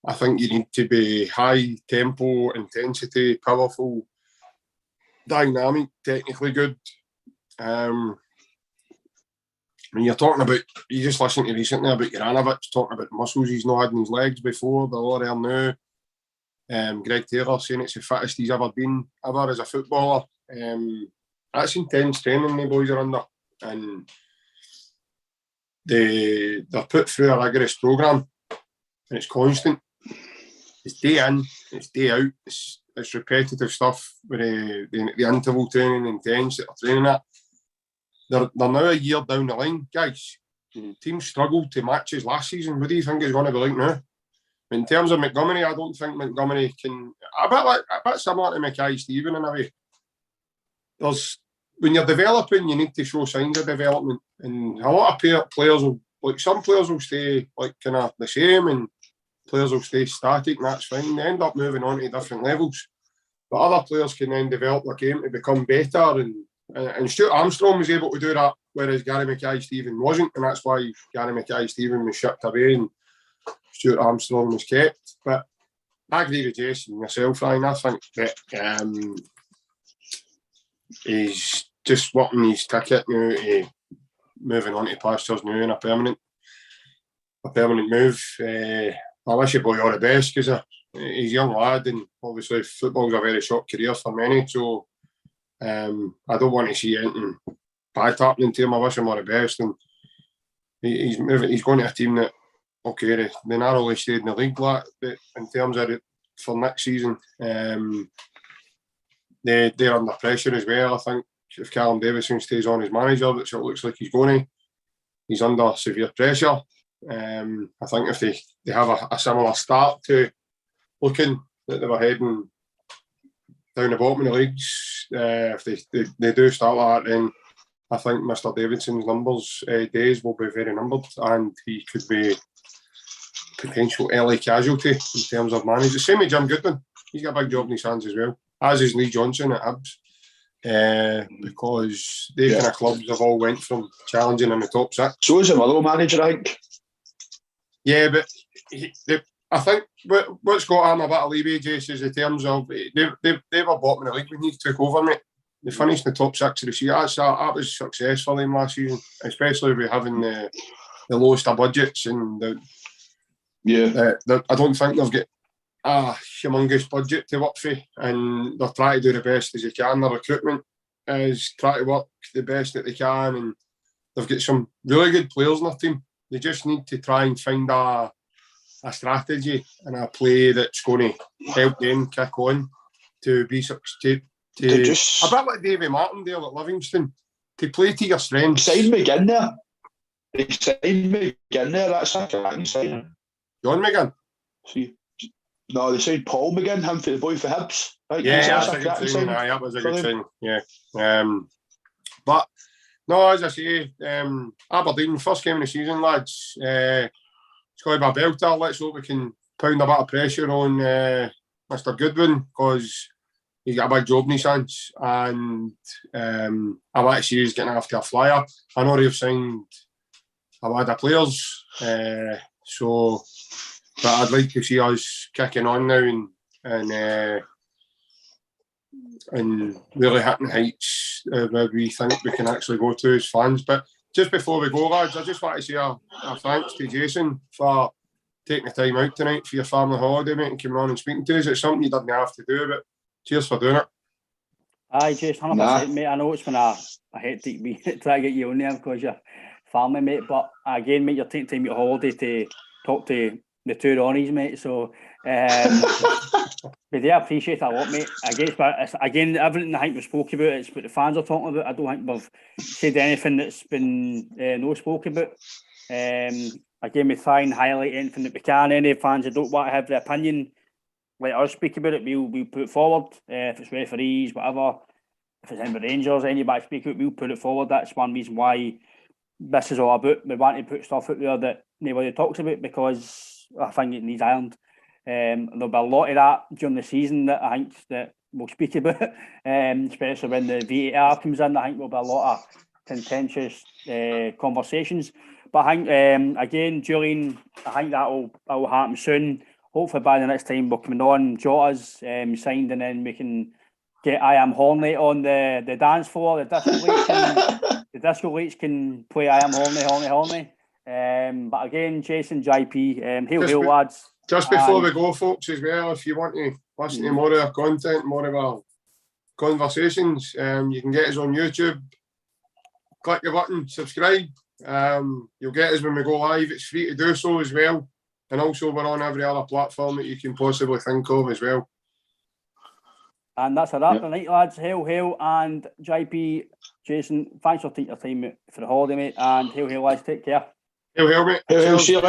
I think you need to be high tempo, intensity, powerful, dynamic, technically good. When you're talking about, you just listened to recently about Juranovic talking about muscles he's not had in his legs before, they're all there now. Greg Taylor saying it's the fittest he's ever been ever as a footballer. That's intense training the boys are under, and they're put through a rigorous programme, and it's constant. It's day in, it's day out. It's repetitive stuff with the interval training, intense that they're training at. They're now a year down the line, guys. Teams struggled to match us last season. What do you think it's going to be like now? In terms of Montgomery, I don't think Montgomery can. A bit similar to Mackay-Steven in a way. When you're developing, you need to show signs of development, and a lot of players will, like some players will stay like kind of the same, and players will stay static, and that's fine. They end up moving on to different levels, but other players can then develop their game to become better, and Stuart Armstrong was able to do that, whereas Gary Mackay-Steven wasn't, and that's why Gary Mackay-Steven was shipped away and Stuart Armstrong was kept. But I agree with Jason myself, Ryan. I think that he's just working his ticket now to moving on to pastures now in a permanent move. I wish the boy all the best because he's a young lad, and obviously football's a very short career for many, so I don't want to see anything bad happening to him. I wish him all the best, and he's going to a team that, okay, they narrowly stayed in the league, but in terms of it for next season, they're under pressure as well. I think if Callum Davison stays on as manager, which it looks like he's under severe pressure. I think if they have a similar start to looking that they were heading down the bottom of the leagues, if they do start like that, then I think Mr. Davidson's days will be very numbered, and he could be potential early casualty in terms of managers. Same with Jim Goodwin. He's got a big job in his hands as well, as is Lee Johnson at Hibs, because they kind of clubs have all went from challenging in the top six. So is another manager, I think. Yeah, but I think what's got him a bit of leeway, Jace, is in terms of they were bottom of the league when he took over, mate. They finished in the top six of the season. That was success for them last season, especially with having the lowest of budgets, and I don't think they've got a humongous budget to work for, and they're trying to do the best as they can. Their recruitment is trying to work the best that they can, and they've got some really good players in their team. They just need to try and find a strategy and a play that's going to help them kick on to be successful. A bit like Davy Martindale at Livingston, to play to your strengths. Sign McGinn there. They signed McGinn there. That's a cracking signing. John McGinn? No, they signed Paul McGinn, him for the boy for Hibs. Right? That's a good signing. That was a good signing. Yeah. But no, as I say, Aberdeen, first game of the season, lads. It's going to be a belter. Let's hope we can pound a bit of pressure on Mr. Goodwin, because he's got a big job in his hands, and I want to see he's getting after a flyer. I know they've signed a lot of players, but I'd like to see us kicking on now and really hitting heights where we think we can actually go to as fans. But just before we go, lads, I just want to say a thanks to Jason for taking the time out tonight for your family holiday, mate, and coming on and speaking to us. It's something you didn't have to do, but cheers for doing it. Aye, Jason, 100%, mate. I know it's been a hectic week trying to get you on there because you're family, mate. But again, mate, you're taking time out of holiday to talk to the two Ronnies, mate. So, but yeah, I appreciate it a lot, mate. Again, everything I think we spoke about, it's what the fans are talking about. I don't think we've said anything that's been no spoken about. Again, we try and highlight anything that we can. Any fans that don't want to have their opinion, let us speak about it. We'll put it forward. If it's referees, whatever. If it's any Rangers, anybody speak about it, we'll put it forward. That's one reason why this is all about. We want to put stuff out there that nobody talks about, because I think it needs ironed. There'll be a lot of that during the season that I think that we'll speak about, especially when the VAR comes in. I think there'll be a lot of contentious conversations. But I think, again, Jullien, I think that will happen soon. Hopefully by the next time we're coming on, Jota's signed, and then we can get I Am Hornley on the dance floor. The disco lights can play I Am Hornley. But again, Jason, JP, hail, lads. Just before we go, folks, as well, if you want to listen to more of our content, more of our conversations, you can get us on YouTube. Click the button, subscribe. You'll get us when we go live. It's free to do so as well. And also we're on every other platform that you can possibly think of as well. And that's a wrap tonight, lads. Hail, and JP, Jason, thanks for taking your time for the holiday, mate. And hail, lads. Take care. Hail, mate. Hail, see you later.